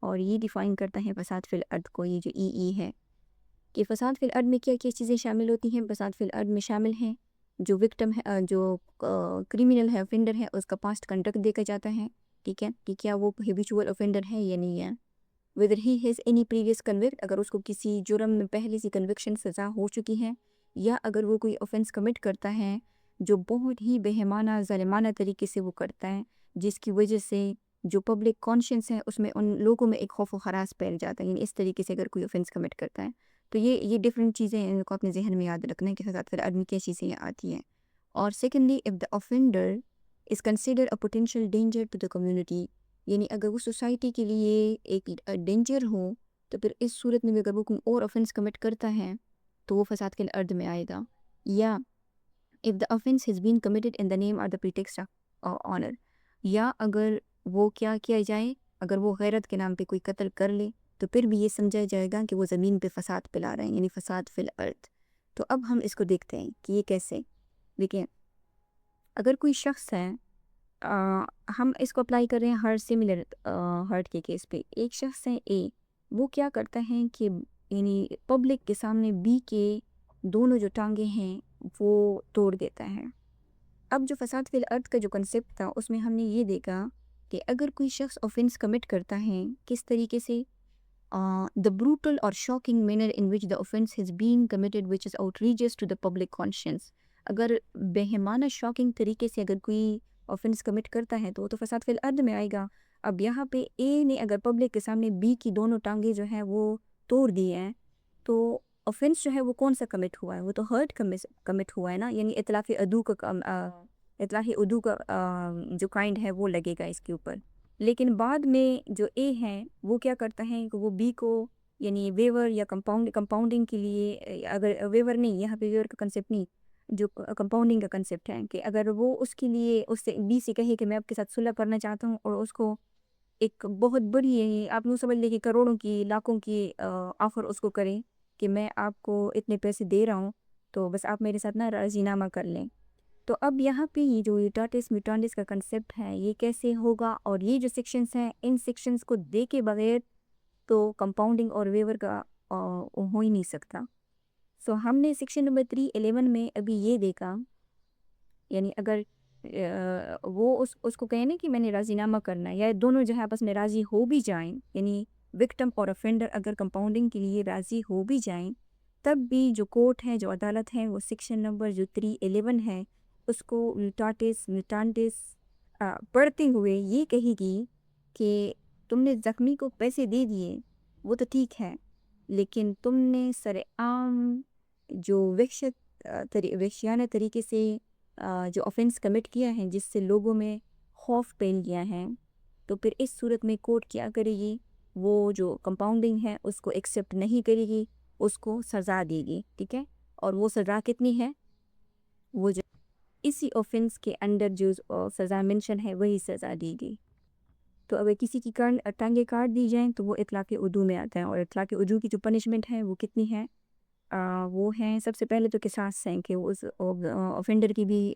اور یہ ڈیفائن کرتا ہے فساد فی الارض کو. یہ جو ای ہے کہ فساد فی الارض میں کیا کیا چیزیں شامل ہوتی ہیں. فساد فی الارض میں شامل ہیں جو وکٹم ہے، جو کریمنل ہے، اوفینڈر ہے، اس کا پاسٹ کنڈکٹ دیکھا جاتا ہے. ٹھیک ہے کہ کیا وہ ہیبیچول اوفینڈر ہے یا نہیں ہے، whether he has any previous convict، اگر اس کو کسی جرم میں پہلے سے کنوکشن سزا ہو چکی ہے، یا اگر وہ کوئی اوفینس کمٹ کرتا ہے جو بہت ہی بہیمانہ ظالمانہ طریقے سے وہ کرتا ہے، جس کی وجہ سے جو پبلک کانشنس ہے اس میں ان لوگوں میں ایک خوف و خراس پھیل جاتا ہے. یعنی اس طریقے سے اگر کوئی اوفینس کمٹ کرتا ہے تو یہ ڈفرینٹ چیزیں ہیں، ان کو اپنے ذہن میں یاد رکھنا ہے کہ فساد فی الارض میں کیا چیزیں آتی ہیں. اور secondly, if the offender is considered a potential danger to the community، یعنی اگر وہ سوسائٹی کے لیے ایک ڈینجر ہو تو پھر اس صورت میں بھی اگر وہ کوئی اور اوفینس کمٹ کرتا ہے تو وہ فساد فی الارض میں آئے گا. یا if the offense has been committed in the name or the pretext of honor, یا اگر وہ کیا کیا جائے، اگر وہ غیرت کے نام پہ کوئی قتل کر لے تو پھر بھی یہ سمجھا جائے گا کہ وہ زمین پہ فساد پھیلا رہے ہیں، یعنی فساد فی الارض۔ تو اب ہم اس کو دیکھتے ہیں کہ یہ کیسے۔ دیکھیں، اگر کوئی شخص ہے، ہم اس کو اپلائی کر رہے ہیں ہر سملر ہرٹ کے کیس پہ۔ ایک شخص ہے اے، وہ کیا کرتا ہے کہ یعنی پبلک کے سامنے بی کے دونوں جو ٹانگیں ہیں وہ توڑ دیتا ہے۔ اب جو فساد فی الارض کا جو کنسیپٹ تھا اس میں ہم نے یہ دیکھا کہ اگر کوئی شخص آفینس کمٹ کرتا ہے کس طریقے سے، the brutal or shocking manner in which the offense has been committed which is outrageous to the public conscience، اگر بہیمانہ شاکنگ طریقے سے اگر کوئی آفینس کمٹ کرتا ہے تو وہ تو فساد فی الارض میں آئے گا۔ اب یہاں پہ اے نے اگر پبلک کے سامنے بی کی دونوں ٹانگیں جو ہیں وہ توڑ دی ہیں تو آفینس جو ہے وہ کون سا کمٹ ہوا ہے؟ وہ تو ہرٹ کمٹ ہوا ہے نا، یعنی اطلاف عدو کا جو کائنڈ ہے وہ لگے گا اس کے اوپر۔ لیکن بعد میں جو اے ہے وہ کیا کرتا ہے کہ وہ بی کو یعنی ویور یا کمپاؤنڈنگ کے لیے، اگر ویور نہیں، یہاں پہ ویور کا کنسیپٹ نہیں، جو کمپاؤنڈنگ کا کنسیپٹ ہے کہ اگر وہ اس کے لیے اس سے بی سے کہے کہ میں آپ کے ساتھ صلح کرنا چاہتا ہوں، اور اس کو ایک بہت بڑی، آپ نوں سمجھ لے کہ کروڑوں کی لاکھوں کی آفر اس کو کریں کہ میں آپ کو اتنے پیسے دے رہا ہوں تو بس آپ میرے ساتھ نا راضی نامہ کر لیں۔ تو اب یہاں پہ یہ جو ایٹاٹس میٹانڈس کا کنسیپٹ ہے یہ کیسے ہوگا، اور یہ جو سیکشنز ہیں ان سیکشنز کو دیکھے بغیر تو کمپاؤنڈنگ اور ویور کا ہو ہی نہیں سکتا۔ سو ہم نے سیکشن نمبر 311 میں ابھی یہ دیکھا، یعنی اگر وہ اس کو کہیں نا کہ میں نے راضی نامہ کرنا ہے، یا دونوں جو ہے آپس میں راضی ہو بھی جائیں، یعنی وکٹم اور افینڈر اگر کمپاؤنڈنگ کے لیے راضی ہو بھی جائیں، تب بھی جو کورٹ ہے، جو عدالت ہے، وہ سیکشن نمبر جو 311 ہے اس کو ایٹاٹس میٹانڈس پڑھتے ہوئے یہ کہے گی کہ تم نے زخمی کو پیسے دے دیے وہ تو ٹھیک ہے، لیکن تم نے سر عام جو وحشیانہ طریقے سے جو آفینس کمٹ کیا ہے جس سے لوگوں میں خوف پھیل گیا ہے، تو پھر اس صورت میں کورٹ کیا کرے گی؟ وہ جو کمپاؤنڈنگ ہے اس کو ایکسیپٹ نہیں کرے گی، اس کو سزا دے گی، ٹھیک ہے؟ اور وہ سزا کتنی ہے؟ وہ جو اسی آفینس کے انڈر جو سزا منشن ہے وہی سزا دی گی۔ تو اگر کسی کی ٹانگیں کاٹ دی جائیں تو وہ اطلاق عدو میں آتا ہے، اور اطلاق عدو کی جو پنشمنٹ ہے وہ کتنی ہے؟ وہ ہیں سب سے پہلے تو قصاص ہیں کہ اس آفینڈر کی بھی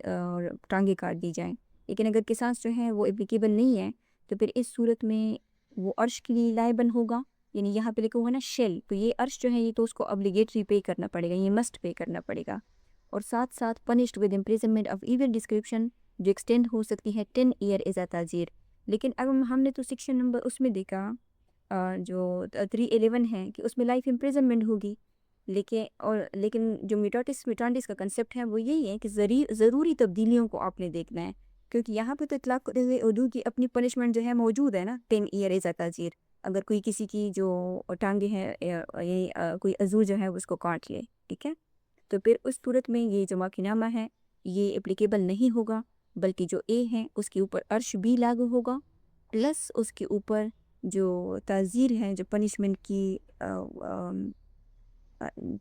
ٹانگیں کاٹ دی جائیں، لیکن اگر قصاص جو ہے وہ اپلیکیبل نہیں ہے تو پھر اس صورت میں وہ عرش کے لیے لائبل ہوگا، یعنی یہاں پہ لکھا ہوا نا شیل، تو یہ عرش جو ہے یہ تو اس کو ابلیگیٹری پے کرنا پڑے گا، یہ مسٹ پے کرنا پڑے گا، اور ساتھ ساتھ punished with imprisonment of even description جو ایکسٹینڈ ہو سکتی ہے 10 ایئر از تعزیر۔ لیکن اب ہم نے تو سیکشن نمبر اس میں دیکھا جو 311 ہے کہ اس میں لائف امپریزنمنٹ ہوگی، لیکن جو میٹاٹس میٹانڈس کا کنسیپٹ ہے وہ یہی ہے کہ ضروری تبدیلیوں کو آپ نے دیکھنا ہے، کیونکہ یہاں پہ تو اطلاق عدو کی اپنی پنشمنٹ جو ہے موجود ہے نا، 10 ایئر از تعزیر، اگر کوئی کسی کی جو ٹانگیں ہیں کوئی عضو جو ہے اس کو کاٹ لے، ٹھیک ہے؟ تو پھر اس صورت میں یہ جو معافی نامہ ہے یہ اپلیکیبل نہیں ہوگا، بلکہ جو اے ہے اس کے اوپر عرش بھی لاگو ہوگا، پلس اس کے اوپر جو تعزیر ہے، جو پنشمنٹ کی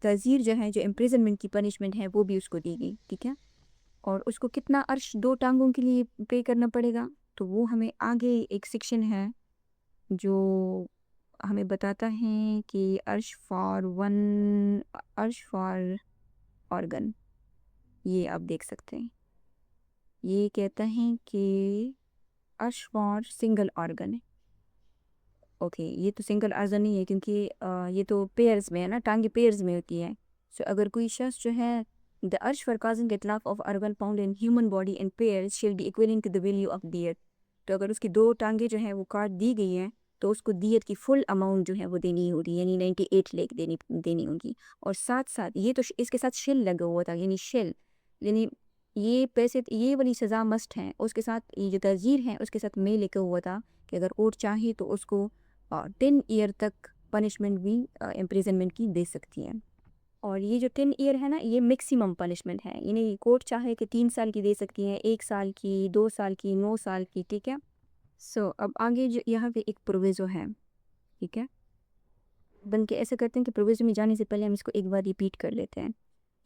تعزیر جو ہے، جو امپریزنمنٹ کی پنشمنٹ ہے وہ بھی اس کو دی گئی، ٹھیک ہے؟ اور اس کو کتنا عرش 2 ٹانگوں کے لیے پے کرنا پڑے گا؟ تو وہ ہمیں آگے ایک سیکشن ہے جو ہمیں بتاتا ہے کہ عرش فار آرگن، یہ آپ دیکھ سکتے ہیں، یہ کہتا ہے کہ عرش فار سنگل آرگن ہے۔ اوکے، یہ تو سنگل آرگن نہیں ہے کیونکہ یہ تو پیئرز میں ہے نا، ٹانگیں پیئرز میں ہوتی ہے۔ سو اگر کوئی شخص جو ہے the urge for causing اطلاق of organ found in human body in pairs shall be equivalent to the value of دیت، تو اگر اس کی 2 ٹانگیں جو ہیں وہ کاٹ دی گئی ہیں تو اس کو دیت کی فل اماؤنٹ جو ہے وہ دینی ہوگی، یعنی 98 لاکھ دینی ہوگی، اور ساتھ ساتھ یہ تو اس کے ساتھ شل لگا ہوا تھا، یعنی شل، یعنی یہ پیسے، یہ والی سزا مسٹ ہے، اس کے ساتھ یہ جو تعزیر ہے اس کے ساتھ میں لکھا ہوا تھا کہ اگر کورٹ چاہے تو اس کو 10 ایئر تک پنشمنٹ بھی امپریزنمنٹ کی دے سکتی ہے، اور یہ جو 10 ایئر ہے نا یہ میکسیمم پنشمنٹ ہے، یعنی کورٹ چاہے کہ 3 سال کی دے سکتی ہیں، 1 سال کی، 2 سال کی، 9 سال کی، ٹھیک ہے؟ سو اب آگے جو یہاں پہ ایک پروویزو ہے، ٹھیک ہے؟ بلکہ ایسا کرتے ہیں کہ پروویزو میں جانے سے پہلے ہم اس کو ایک بار ریپیٹ کر لیتے ہیں۔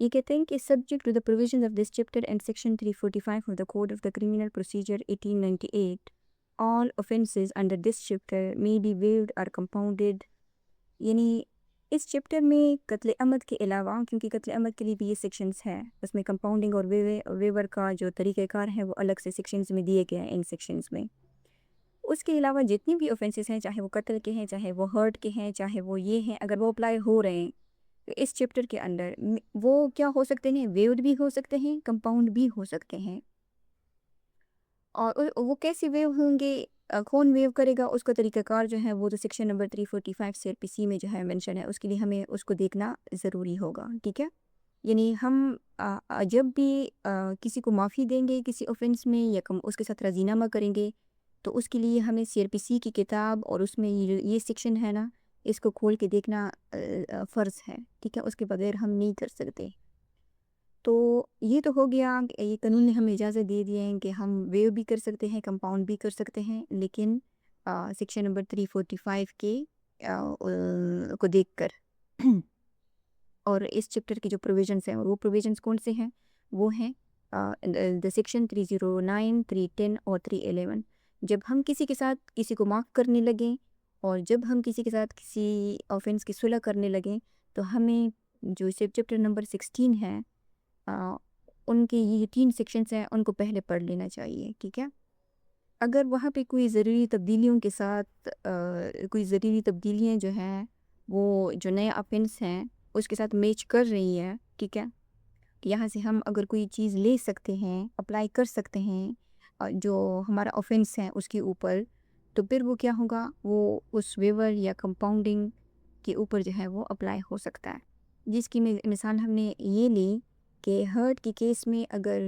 یہ کہتے ہیں کہ subject to the provisions of this chapter and section 345 of the Code of the Criminal Procedure 1898, all offenses under this chapter may be waived or compounded. یعنی اس چیپٹر میں قتل عمد کے علاوہ، کیونکہ قتل عمد کے لیے بھی یہ سیکشنز ہیں، اس میں کمپاؤنڈنگ اور ویور کا جو طریقہ کار ہے وہ الگ سے سیکشنز میں دیے گئے ہیں ان سیکشنز میں. اس کے علاوہ جتنی بھی اوفینسز ہیں، چاہے وہ قتل کے ہیں، چاہے وہ ہرٹ کے ہیں، چاہے وہ یہ ہیں، اگر وہ اپلائی ہو رہے ہیں تو اس چیپٹر کے اندر وہ کیا ہو سکتے ہیں؟ ویوڈ بھی ہو سکتے ہیں، کمپاؤنڈ بھی ہو سکتے ہیں. اور وہ کیسے ویو ہوں گے، کون ویو کرے گا، اس کا طریقہ کار جو ہے وہ تو سیکشن نمبر 345 CRPC میں جو ہے مینشن ہے. اس کے لیے ہمیں اس کو دیکھنا ضروری ہوگا. ٹھیک ہے، یعنی ہم جب بھی کسی کو معافی دیں گے کسی اوفینس میں یا اس کے ساتھ راضی نامہ کریں گے تو اس کے لیے ہمیں CRPC کی کتاب اور اس میں یہ سیکشن ہے نا، اس کو کھول کے دیکھنا فرض ہے. ٹھیک ہے، اس کے بغیر ہم نہیں کر سکتے. تو یہ تو ہو گیا، یہ قانون نے ہمیں اجازت دے دی ہے کہ ہم ویو بھی کر سکتے ہیں، کمپاؤنڈ بھی کر سکتے ہیں، لیکن سیکشن نمبر 345 کے کو دیکھ کر. اور اس چیپٹر کی جو پروویژنس ہیں وہ پروویژنس کون سے ہیں؟ وہ ہیں دا سیکشن 309، 310 اور 311. جب ہم کسی کے ساتھ کسی کو معاف کرنے لگیں اور جب ہم کسی کے ساتھ کسی آفینس کی صلح کرنے لگیں تو ہمیں جو چیپٹر نمبر 16 ہے ان کے یہ 3 سیکشنز ہیں، ان کو پہلے پڑھ لینا چاہیے. ٹھیک ہے، اگر وہاں پہ کوئی ضروری تبدیلیوں کے ساتھ کوئی ضروری تبدیلیاں جو ہیں وہ جو نیا آفینس ہیں اس کے ساتھ میچ کر رہی ہے، ٹھیک ہے، یہاں سے ہم اگر کوئی چیز لے سکتے ہیں، اپلائی کر سکتے ہیں جو ہمارا آفینس ہے اس کے اوپر، تو پھر وہ کیا ہوگا، وہ اس ویور یا کمپاؤنڈنگ کے اوپر جو ہے وہ اپلائی ہو سکتا ہے. جس کی مثال ہم نے یہ لی کہ ہرٹ کی کیس میں اگر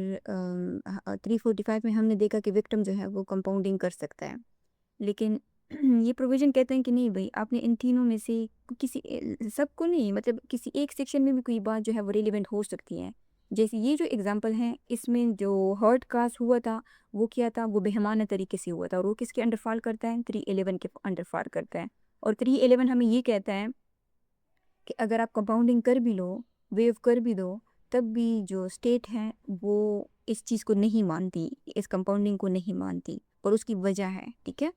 345 میں ہم نے دیکھا کہ وکٹم جو ہے وہ کمپاؤنڈنگ کر سکتا ہے، لیکن یہ پروویژن کہتے ہیں کہ نہیں بھائی، آپ نے ان تینوں میں سے کسی سب کو نہیں، مطلب کسی ایک سیکشن میں بھی کوئی بات جو ہے وہ ریلیونٹ ہو سکتی ہے. جیسے یہ جو اگزامپل ہیں اس میں جو ہرٹ کاس ہوا تھا وہ کیا تھا، وہ بہمانہ طریقے سے ہوا تھا اور وہ کس کے انڈر فال کرتا ہے؟ 311 کے انڈر فال کرتا ہے. اور 311 ہمیں یہ کہتا ہے کہ اگر آپ کمپاؤنڈنگ کر بھی لو، ویو کر بھی دو، تب بھی جو اسٹیٹ ہے وہ اس چیز کو نہیں مانتی، اس کمپاؤنڈنگ کو نہیں مانتی، اور اس کی وجہ ہے. ٹھیک ہے،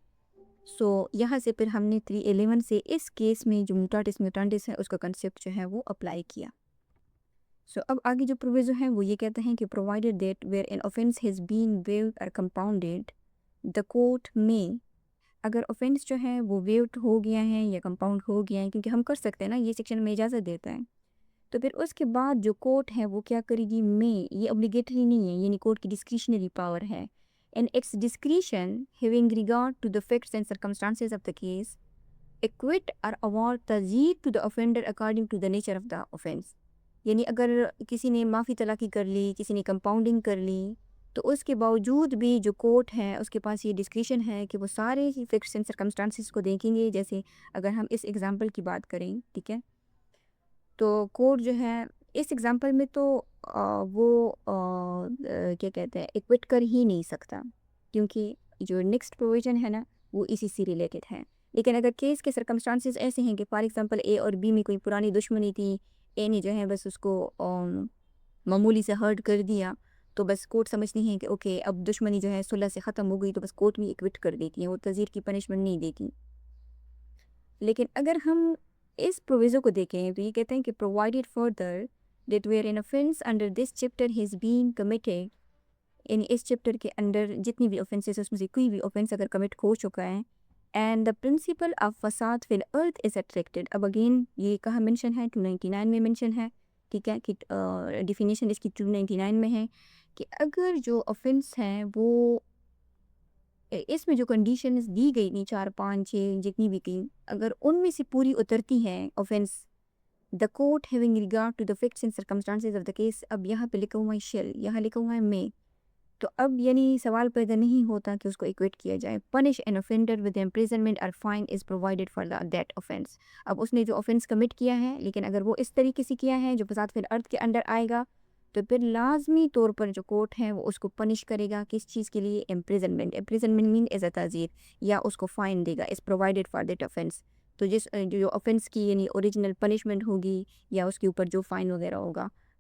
سو یہاں سے پھر ہم نے 311 سے اس کیس میں جو میوٹاٹس میوٹانٹس ہے اس کا کنسیپٹ جو ہے وہ اپلائی کیا. سو اب آگے جو پروویژن ہے وہ یہ کہتے ہیں کہ provided that where an offense has been waived or compounded the court may، اگر offense جو ہے وہ waived ہو گیا ہے یا compound ہو گیا ہے، کیونکہ ہم کر سکتے ہیں نا، یہ سیکشن میں اجازت دیتا ہے، تو پھر اس کے بعد جو کورٹ ہے وہ کیا کرے گی؟ میں، یہ obligatory نہیں ہے، یعنی کورٹ کی discretionary power ہے. In its discretion, having regard to the facts and circumstances of the case, acquit or award ta'zeer to the offender according to the nature of the offense. یعنی اگر کسی نے معافی طلاقی کر لی، کسی نے کمپاؤنڈنگ کر لی، تو اس کے باوجود بھی جو کورٹ ہے اس کے پاس یہ ڈسکریشن ہے کہ وہ سارے فیکٹس اینڈ سرکمسٹانسز کو دیکھیں گے. جیسے اگر ہم اس ایگزامپل کی بات کریں، ٹھیک ہے، تو کورٹ جو ہے اس ایگزامپل میں تو وہ کیا کہتے ہیں، ایکوٹ کر ہی نہیں سکتا، کیونکہ جو نیکسٹ پروویژن ہے نا وہ اسی سے ریلیٹڈ ہے. لیکن اگر کیس کے سرکمسٹانسز ایسے ہیں کہ فار ایگزامپل اے اور بی میں کوئی پرانی دشمنی تھی، اے نے جو ہے بس اس کو معمولی سے ہرٹ کر دیا، تو بس کورٹ سمجھتی ہیں کہ اوکے اب دشمنی جو ہے صلح سے ختم ہو گئی، تو بس کورٹ بھی ایکوٹ کر دیتی ہیں، وہ تعزیر کی پنشمنٹ نہیں دیتی. لیکن اگر ہم اس پروویژن کو دیکھیں تو یہ کہتے ہیں کہ provided further that where an offense under this chapter has been committed، یعنی اس چیپٹر کے اندر جتنی بھی offenses اس میں سے کوئی بھی offense اگر کمٹ ہو چکا ہے and the principle of فساد فی الارض is attracted، اب اگین یہ کہاں منشن ہے؟ 299 میں منشن ہے. ٹھیک ہے، کہ ڈیفینیشن اس کی 299 میں ہے کہ اگر جو offense ہیں وہ اس میں جو کنڈیشنز دی گئی نہیں، 4 5 6 جتنی بھی کی، اگر ان میں سے پوری اترتی ہیں offense، the court having regard to the facts and circumstances of the case، اب یہاں پہ لکھا ہوا ہے shall، یہاں لکھا ہوا ہے may، تو اب یعنی سوال پیدا نہیں ہوتا کہ اس کو ایکویٹ کیا جائے. punish an offender with imprisonment or fine is provided for that offense. اب اس نے جو offense commit کیا ہے، لیکن اگر وہ اس طریقے سے کیا ہے جو فساد فی الارض کے اندر آئے گا، تو پھر لازمی طور پر جو کورٹ ہے وہ اس کو پنش کرے گا. کس چیز کے لیے؟ imprisonment مین ایز اے تعزیر، یا اس کو فائن دے گا. is provided for that offense. تو جو offense کی یعنی اوریجنل پنشمنٹ ہوگی یا اس کے اوپر جو فائن وغیرہ ہوگا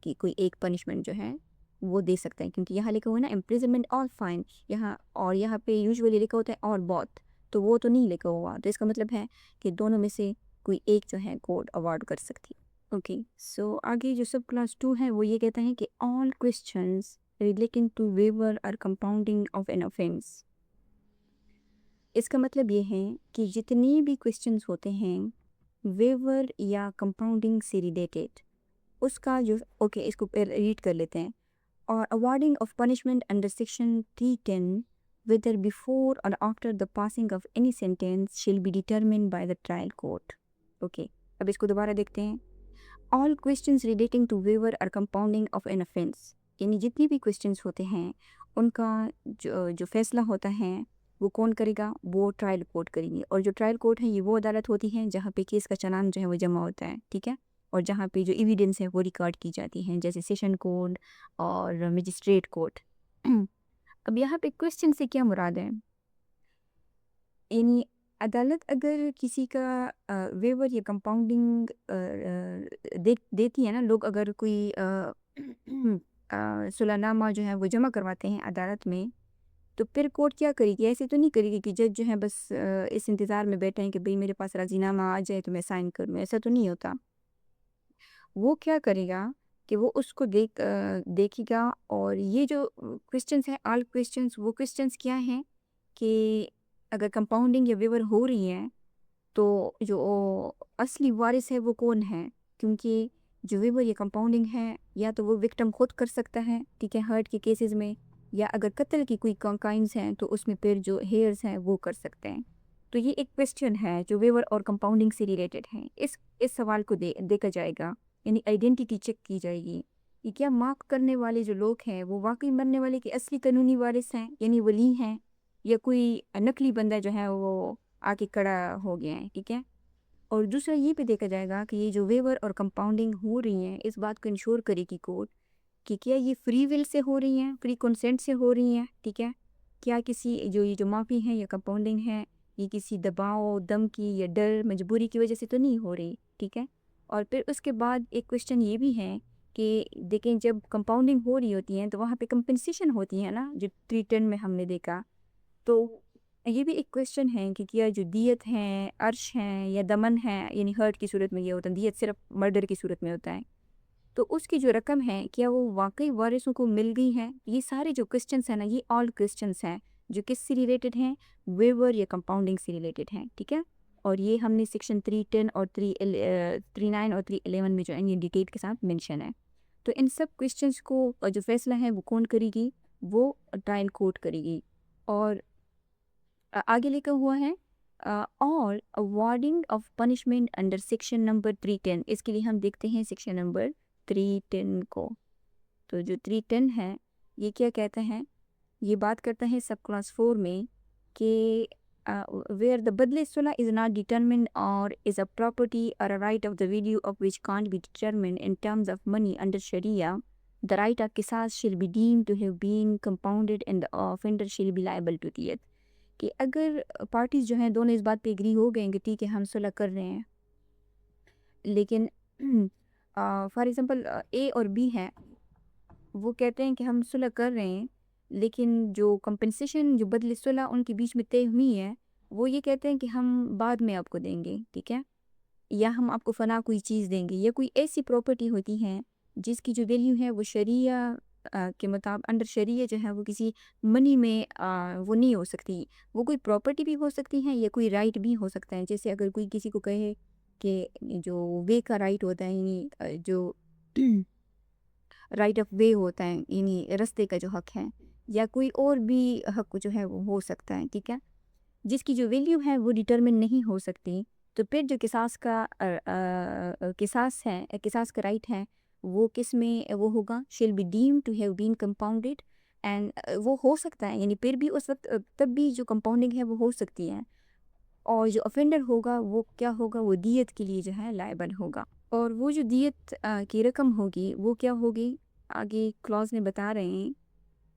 کی کوئی ایک پنشمنٹ جو ہے وہ دے سکتا ہے، کیونکہ یہاں لکھا ہوا ہے نا امپریزنمنٹ اور فائن، یہاں پہ یوزولی لکھا ہوتا ہے اور بہت، تو وہ تو نہیں لکھا ہوا، تو اس کا مطلب ہے کہ دونوں میں سے کوئی ایک جو ہے کورٹ اوارڈ کر سکتی ہے۔ اوکے، سو آگے جو سب کلاس 2 ہے وہ یہ کہتا ہے کہ آل کوسچنز ریلیٹنگ ٹو ویور اور کمپاؤنڈنگ آف این offense۔ اس کا مطلب یہ ہے کہ جتنی بھی کوسچنز ہوتے ہیں ویور یا کمپاؤنڈنگ سے ریلیٹڈ، اس کا جو اس کو ریڈ کر لیتے ہیں، اور awarding of punishment under section 310 whether before or after the passing of any sentence shall be determined by the trial court۔ اب اس کو دوبارہ دیکھتے ہیں۔ all questions relating to waiver or compounding of an offense، یعنی جتنی بھی questions ہوتے ہیں ان کا جو فیصلہ ہوتا ہے وہ کون کرے گا؟ وہ ٹرائل کورٹ کریں گے، اور جو ٹرائل کورٹ ہے یہ وہ عدالت ہوتی ہے جہاں پہ کیس کا چلان جو ہے وہ جمع ہوتا ہے، ٹھیک ہے، اور جہاں پہ جو ایویڈنس ہے وہ ریکارڈ کی جاتی ہیں، جیسے سیشن کورٹ اور مجسٹریٹ کورٹ۔ اب یہاں پہ کوسچن سے کیا مراد ہے؟ یعنی عدالت اگر کسی کا ویور یا کمپاؤنڈنگ دیتی ہے نا، لوگ اگر کوئی صلح نامہ جو ہے وہ جمع کرواتے ہیں عدالت میں، تو پھر کورٹ کیا کرے گی؟ ایسے تو نہیں کرے گی کہ جج جو ہے بس اس انتظار میں بیٹھے ہیں کہ بھئی میرے پاس راضی نامہ آ جائے تو میں سائن کروں، ایسا تو نہیں ہوتا۔ وہ کیا کرے گا کہ وہ اس کو دیکھے گا، اور یہ جو کوسچنس ہیں آل کوسچنس، وہ کوسچنس کیا ہیں کہ اگر کمپاؤنڈنگ یا ویور ہو رہی ہیں تو جو اصلی وارث ہے وہ کون ہے، کیونکہ جو ویور یا کمپاؤنڈنگ ہے یا تو وہ وکٹم خود کر سکتا ہے، ٹھیک ہے، ہرٹ کے کیسز میں، یا اگر قتل کی کوئی کائنز ہیں تو اس میں پھر جو ہیئرز ہیں وہ کر سکتے ہیں۔ تو یہ ایک کوسچن ہے جو ویور اور کمپاؤنڈنگ سے ریلیٹڈ ہے۔ اس سوال کو دیکھا جائے گا، یعنی آئیڈینٹیٹی چیک کی جائے گی کہ کیا مارک کرنے والے جو لوگ ہیں وہ واقعی مرنے والے کے اصلی قانونی وارث ہیں، یعنی ولی ہیں، یا کوئی نقلی بندہ جو ہے وہ آ کے کھڑا ہو گیا ہے، ٹھیک ہے۔ اور دوسرا یہ بھی دیکھا جائے گا کہ یہ جو ویور اور کمپاؤنڈنگ ہو رہی ہیں اس بات کو انشور کرے گی کورٹ کہ کیا یہ فری ول سے ہو رہی ہیں، فری کنسنٹ سے ہو رہی ہیں، ٹھیک ہے، کیا کسی یہ جو معافی ہیں یا کمپاؤنڈنگ ہے یہ کسی دباؤ، دھمکی یا ڈر، مجبوری کی وجہ سے تو نہیں ہو رہی، ٹھیک ہے۔ اور پھر اس کے بعد ایک کوسچن یہ بھی ہے کہ دیکھیں جب کمپاؤنڈنگ ہو رہی ہوتی ہیں تو وہاں پہ کمپنسیشن ہوتی ہے نا، جو 310 میں ہم نے دیکھا، تو یہ بھی ایک کوسچن ہے کہ کیا جو دیت ہیں، عرش ہیں یا دمن ہے، یعنی ہرٹ کی صورت میں یہ ہوتا ہے، دیت صرف مرڈر کی صورت میں ہوتا ہے، تو اس کی جو رقم ہے کیا وہ واقعی وارثوں کو مل گئی ہے؟ یہ سارے جو کوسچنس ہیں نا، یہ آل کوسچنس ہیں جو کس سے ریلیٹڈ ہیں؟ ویور یا کمپاؤنڈنگ سے ریلیٹڈ ہیں، ٹھیک ہے۔ اور یہ ہم نے سیکشن 310 اور 39 اور 311 میں جو ہے یہ ڈیٹیل کے ساتھ مینشن ہے۔ تو ان سب کوسچنس کو جو فیصلہ ہے وہ کون کرے گی؟ وہ ٹرائل کورٹ کرے گی۔ اور آگے لکھا ہوا ہے اور awarding of punishment under section number 310، اس کے لیے ہم دیکھتے ہیں سیکشن نمبر 310 کو۔ تو جو 310 ہے یہ کیا کہتا ہے؟ یہ بات کرتا ہے سب کلاس 4 میں کہ where the بدل صلح is not determined or is a property or a right of the value of which can't be determined in terms of money under Sharia, the right of qisas shall be deemed to have been compounded and the offender shall be liable to diyat۔ کہ اگر parties جو ہیں دونوں اس بات پہ agree ہو گئے کہ ٹھیک ہے ہم صلح کر رہے ہیں، لیکن فار ایگزامپل اے اور بی ہیں، وہ کہتے ہیں کہ ہم صلح کر رہے ہیں، لیکن جو کمپنسیشن جو بدل صلح ان کے بیچ میں طے ہوئی ہے وہ یہ کہتے ہیں کہ ہم بعد میں آپ کو دیں گے، ٹھیک ہے، یا ہم آپ کو فلاں کوئی چیز دیں گے، یا کوئی ایسی پراپرٹی ہوتی ہے جس کی جو ویلیو ہے وہ شریعہ کے مطابق انڈر شریعہ جو ہے وہ کسی منی میں وہ نہیں ہو سکتی، وہ کوئی پراپرٹی بھی ہو سکتی ہے یا کوئی رائٹ بھی ہو سکتا ہے۔ جیسے اگر کوئی کسی کو کہے کہ جو وے کا رائٹ ہوتا ہے، یعنی جو رائٹ آف وے ہوتا ہے، یعنی رستے کا جو حق ہے، یا کوئی اور بھی حق جو ہے وہ ہو سکتا ہے، ٹھیک ہے، جس کی جو ویلیو ہے وہ ڈیٹرمن نہیں ہو سکتی، تو پھر جو قصاص کا قصاص کا رائٹ ہے وہ کس میں وہ ہوگا؟ shall be deemed to have been compounded and وہ ہو سکتا ہے، یعنی پھر بھی اس وقت تب بھی جو کمپاؤنڈنگ ہے وہ ہو سکتی ہے، اور جو offender ہوگا وہ کیا ہوگا؟ وہ دیت کے لیے جو ہے لائبل ہوگا۔ اور وہ جو دیت کی رقم ہوگی وہ کیا ہوگی؟ آگے کلاز میں بتا رہے ہیں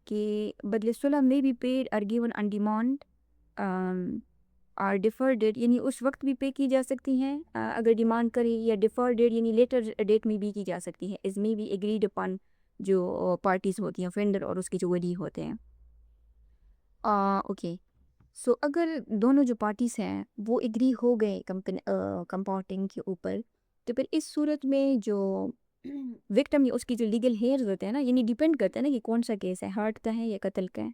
کہ بدل صلح may be paid or given on demand or defer date یعنی اس وقت بھی پے کی جا سکتی ہیں اگر ڈیمانڈ کرے، یا ڈیفر ڈیٹ یعنی لیٹر ڈیٹ میں بھی کی جا سکتی ہے، از میں بھی ایگریڈ اپان جو پارٹیز ہوتی ہیں، فینڈر اور اس کے جو ولی ہوتے ہیں. اوکے، سو اگر دونوں جو پارٹیز ہیں وہ ایگری ہو گئے کمپاؤنڈنگ کے اوپر، تو پھر اس صورت میں جو وکٹم یا اس کی جو لیگل ہیئرز ہوتے ہیں نا، یعنی ڈیپینڈ کرتا ہے نا کہ کون سا کیس ہے، ہارٹ کا ہے یا قتل کا ہے.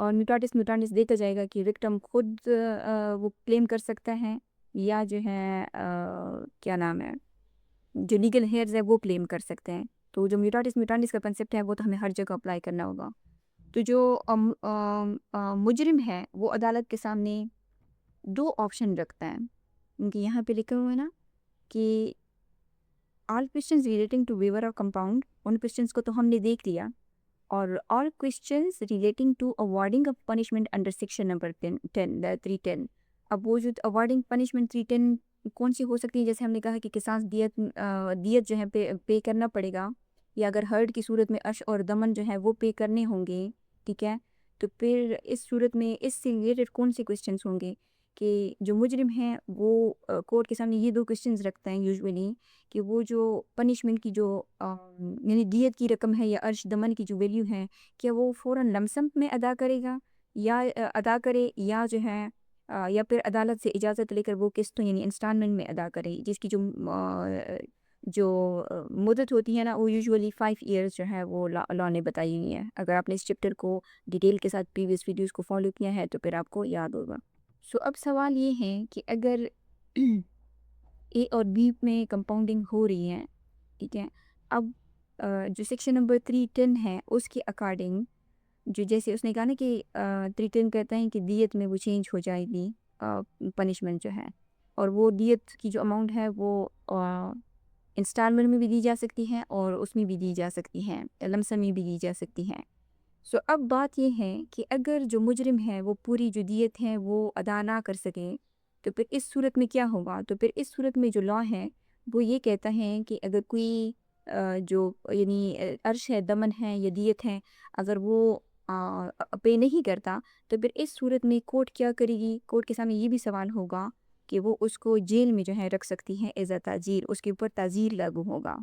اور میوٹاٹس دیتا جائے گا کہ وکٹم خود وہ کلیم کر سکتا ہے، یا جو ہے کیا نام ہے، جو لیگل ہیئرز ہے وہ کلیم کر سکتے ہیں. تو جو میوٹاٹس کا کنسیپٹ ہے وہ تو ہمیں ہر جگہ اپلائی کرنا ہوگا. تو جو مجرم ہے وہ عدالت کے سامنے 2 آپشن رکھتا ہے، کیونکہ یہاں پہ لکھا ہوا ہے نا کہ آل کویسچنز ریلیٹنگ ٹو ویور اور کمپاؤنڈ، ان کویسچنز کو تو ہم نے دیکھ لیا، اور all questions relating to awarding of punishment under section number 310. اب وہ جو اوارڈنگ پنشمنٹ 310 کون سی ہو سکتی ہے، جیسے ہم نے کہا کہ قصاص دیت جو ہے پے کرنا پڑے گا، یا اگر ہرٹ کی صورت میں عرش اور دمن جو ہے وہ پے کرنے ہوں گے. ٹھیک ہے، تو پھر اس صورت میں اس سے ریلیٹڈ کون سے کویسچنس ہوں گے کہ جو مجرم ہیں وہ کورٹ کے سامنے یہ 2 کویسچنز رکھتا ہے یوزولی، کہ وہ جو پنشمنٹ کی جو یعنی دیت کی رقم ہے یا عرش دمن کی جو ویلیو ہے، کیا وہ فوراً لمسم میں ادا کرے گا، یا ادا کرے، یا جو ہے یا پھر عدالت سے اجازت لے کر وہ قسطوں یعنی انسٹالمنٹ میں ادا کرے، جس کی جو مدت ہوتی ہے نا وہ یوزولی 5 ایئرز جو ہے وہ لا نے بتائی ہوئی ہے. اگر آپ نے اس چیپٹر کو ڈیٹیل کے ساتھ پریویس ویڈیوز کو فالو کیا ہے تو پھر آپ کو یاد ہوگا. سو اب سوال یہ ہے کہ اگر اے اور بی میں کمپاؤنڈنگ ہو رہی ہے، ٹھیک ہے، اب جو سیکشن نمبر 310 ہے اس کے اکارڈنگ، جو جیسے اس نے کہا نا کہ 310 کہتا ہے کہ دیت میں وہ چینج ہو جائے گی پنشمنٹ جو ہے، اور وہ دیت کی جو اماؤنٹ ہے وہ انسٹالمنٹ میں بھی دی جا سکتی ہے اور اس میں بھی دی جا سکتی ہے، لمسم میں بھی دی جا سکتی ہے. سو اب بات یہ ہے کہ اگر جو مجرم ہے وہ پوری جو دیت ہے وہ ادا نہ کر سکے، تو پھر اس صورت میں کیا ہوگا؟ تو پھر اس صورت میں جو لا ہے وہ یہ کہتا ہے کہ اگر کوئی جو یعنی عرش ہے، دمن ہے یا دیت ہے، اگر وہ پے نہیں کرتا، تو پھر اس صورت میں کورٹ کیا کرے گی؟ کورٹ کے سامنے یہ بھی سوال ہوگا کہ وہ اس کو جیل میں جو ہے رکھ سکتی ہے ایز اے تعزیر، اس کے اوپر تعزیر لاگو ہوگا.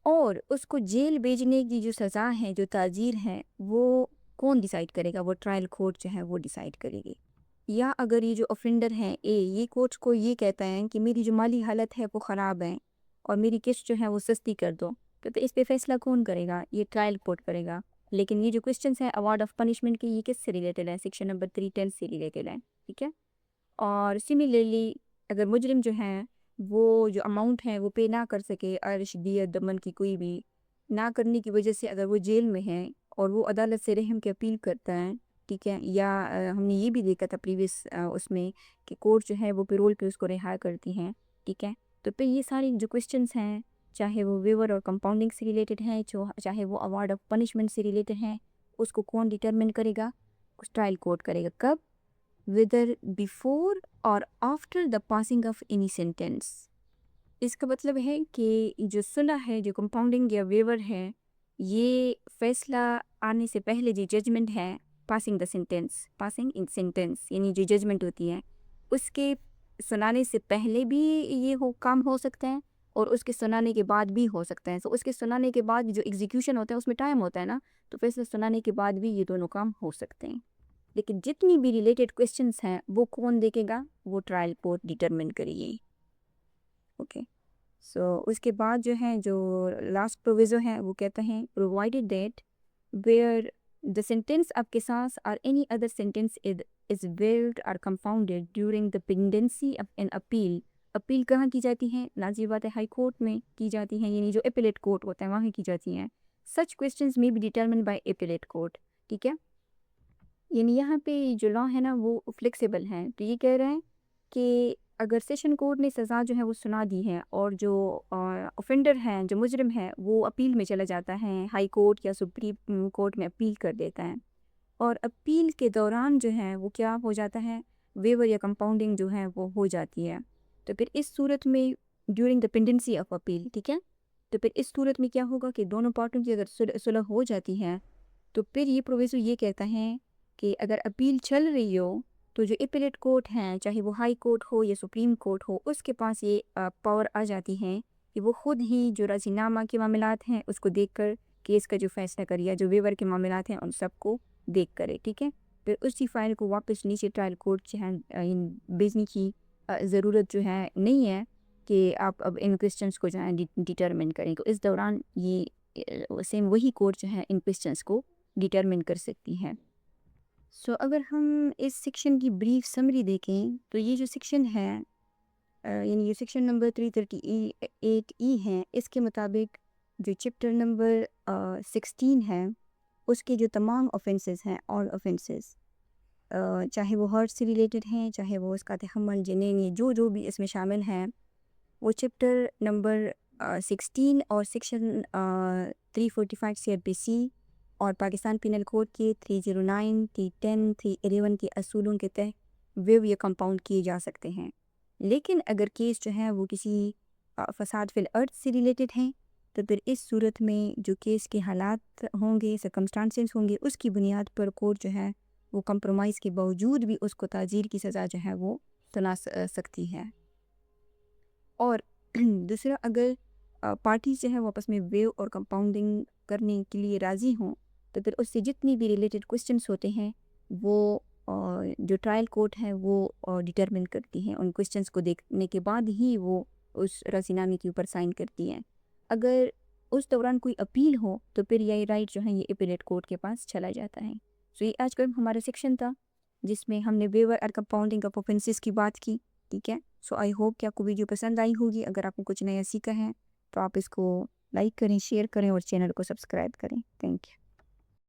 اور اس کو جیل بھیجنے کی جو سزا ہے، جو تعزیر ہے، وہ کون ڈیسائیڈ کرے گا؟ وہ ٹرائل کورٹ جو ہے وہ ڈیسائیڈ کرے گی. یا اگر یہ جو افینڈر ہے اے، یہ کورٹ کو یہ کہتا ہے کہ میری جو مالی حالت ہے وہ خراب ہے اور میری قسط جو ہے وہ سستی کر دو، تو اس پہ فیصلہ کون کرے گا؟ یہ ٹرائل کورٹ کرے گا. لیکن یہ جو کویسچنس ہیں اوارڈ آف پنشمنٹ کے، یہ کس سے ریلیٹڈ ہے؟ سیکشن نمبر 310 سے ریلیٹڈ ہے. ٹھیک ہے، اور سملرلی اگر مجرم جو ہے وہ جو اماؤنٹ ہے وہ پے نہ کر سکے، عرش، دیت، دمن کی کوئی بھی نہ کرنے کی وجہ سے اگر وہ جیل میں ہے اور وہ عدالت سے رحم کی اپیل کرتا ہے، ٹھیک ہے، یا ہم نے یہ بھی دیکھا تھا پریویس اس میں کہ کورٹ جو ہے وہ پیرول پہ اس کو رہا کرتی ہیں. ٹھیک ہے، تو پھر یہ ساری جو کویسچنس ہیں، چاہے وہ ویور اور کمپاؤنڈنگ سے ریلیٹڈ ہیں، چاہے وہ اوارڈ آف پنشمنٹ سے ریلیٹڈ ہیں، اس کو کون ڈیٹرمن کرے گا؟ ٹرائل کورٹ کرے گا. کب؟ whether before or after the passing of any sentence. اس کا مطلب ہے کہ جو صلح ہے، جو کمپاؤنڈنگ یا ویور ہے، یہ فیصلہ آنے سے پہلے جو ججمنٹ ہے، پاسنگ ان سینٹینس یعنی جو ججمنٹ ہوتی ہے، اس کے سنانے سے پہلے بھی یہ کام ہو سکتا ہے اور اس کے سنانے کے بعد بھی ہو سکتا ہے. تو اس کے سنانے کے بعد جو ایگزیکیوشن ہوتا ہے اس میں ٹائم ہوتا ہے نا، تو فیصلہ سنانے کے بعد بھی یہ دونوں کام ہو سکتے ہیں. لیکن جتنی بھی ریلیٹڈ کویسچنس ہیں وہ کون دیکھے گا؟ وہ ٹرائل کورٹ ڈیٹرمن کرے گی. اوکے، سو اس کے بعد جو ہے جو لاسٹ پروویزو ہے وہ کہتا ہے provided that where the sentence of قصاص or any other sentence is varied or compounded during the pendency of an appeal. Appeal کہاں کی جاتی ہیں؟ لازمی بات ہے ہائی کورٹ میں کی جاتی ہیں، یعنی جو اپیلیٹ کورٹ ہوتا ہے وہاں کی جاتی ہیں. Such questions may be determined by appellate court. ٹھیک ہے، یعنی یہاں پہ جو لا ہے نا وہ فلیکسیبل ہے. تو یہ کہہ رہے ہیں کہ اگر سیشن کورٹ نے سزا جو ہے وہ سنا دی ہے اور جو اوفینڈر ہے، جو مجرم ہے، وہ اپیل میں چلا جاتا ہے، ہائی کورٹ یا سپریم کورٹ میں اپیل کر دیتا ہے، اور اپیل کے دوران جو ہے وہ کیا ہو جاتا ہے؟ ویور یا کمپاؤنڈنگ جو ہے وہ ہو جاتی ہے. تو پھر اس صورت میں during the pendency of appeal, ٹھیک ہے، تو پھر اس صورت میں کیا ہوگا کہ دونوں پارٹوں کی اگر صلح ہو جاتی ہے تو پھر یہ پروویزو یہ کہتا ہے کہ اگر اپیل چل رہی ہو تو جو اپیلیٹ کورٹ ہیں چاہے وہ ہائی کورٹ ہو یا سپریم کورٹ ہو، اس کے پاس یہ پاور آ جاتی ہے کہ وہ خود ہی جو رضی نامہ کے معاملات ہیں اس کو دیکھ کر کیس کا جو فیصلہ کرے یا جو ویور کے معاملات ہیں ان سب کو دیکھ کرے، ٹھیک ہے. پھر اسی فائل کو واپس نیچے ٹرائل کورٹ جو ہے بھیجنے کی ضرورت جو ہے نہیں ہے کہ آپ اب ان کوسچنس کو جو ہے ڈیٹرمن کریں. تو اس دوران یہ سیم وہی کورٹ جو ہے ان کوسچنس کو ڈیٹرمن کر سکتی ہے. سو اگر ہم اس سیکشن کی بریف سمری دیکھیں تو یہ جو سیکشن ہے یعنی یہ سیکشن نمبر 338E ہے، اس کے مطابق جو چیپٹر نمبر 16 ہے اس کے جو تمام offences ہیں اور offences چاہے وہ ہرٹ سے ریلیٹڈ ہیں، چاہے وہ اس کا تحمل جنینی جو بھی اس میں شامل ہیں، وہ چیپٹر نمبر 16 اور سیکشن 345 CRPC اور پاکستان پینل کوڈ کے 309 310 311 کے اصولوں کے تحت ویو یا کمپاؤنڈ کیے جا سکتے ہیں. لیکن اگر کیس جو ہے وہ کسی فساد فی الارض سے ریلیٹڈ ہیں تو پھر اس صورت میں جو کیس کے حالات ہوں گے، سرکمسٹانسز ہوں گے، اس کی بنیاد پر کورٹ جو ہے وہ کمپرومائز کے باوجود بھی اس کو تعزیر کی سزا جو ہے وہ سنا سکتی ہے. اور دوسرا، اگر پارٹیز جو ہے وہ آپس میں ویو اور کمپاؤنڈنگ کرنے کے لیے راضی ہوں تو پھر اس سے جتنی بھی ریلیٹڈ کوسچنس ہوتے ہیں وہ جو ٹرائل کورٹ ہے وہ ڈٹرمن کرتی ہیں. ان کوسچنس کو دیکھنے کے بعد ہی وہ اس رضی نامے کے اوپر سائن کرتی ہیں. اگر اس دوران کوئی اپیل ہو تو پھر یہ رائٹ جو ہے یہ اپیلیٹ کورٹ کے پاس چلا جاتا ہے. سو یہ آج کا ہمارا سیکشن تھا جس میں ہم نے ویور اور کمپاؤنڈنگ آف offences کی بات کی، ٹھیک ہے. سو آئی ہوپ کہ آپ کو ویڈیو پسند آئی ہوگی. اگر آپ کو کچھ نیا سیکھا ہے تو آپ اس کو لائک کریں، شیئر کریں اور چینل کو سبسکرائب کریں. Thank you.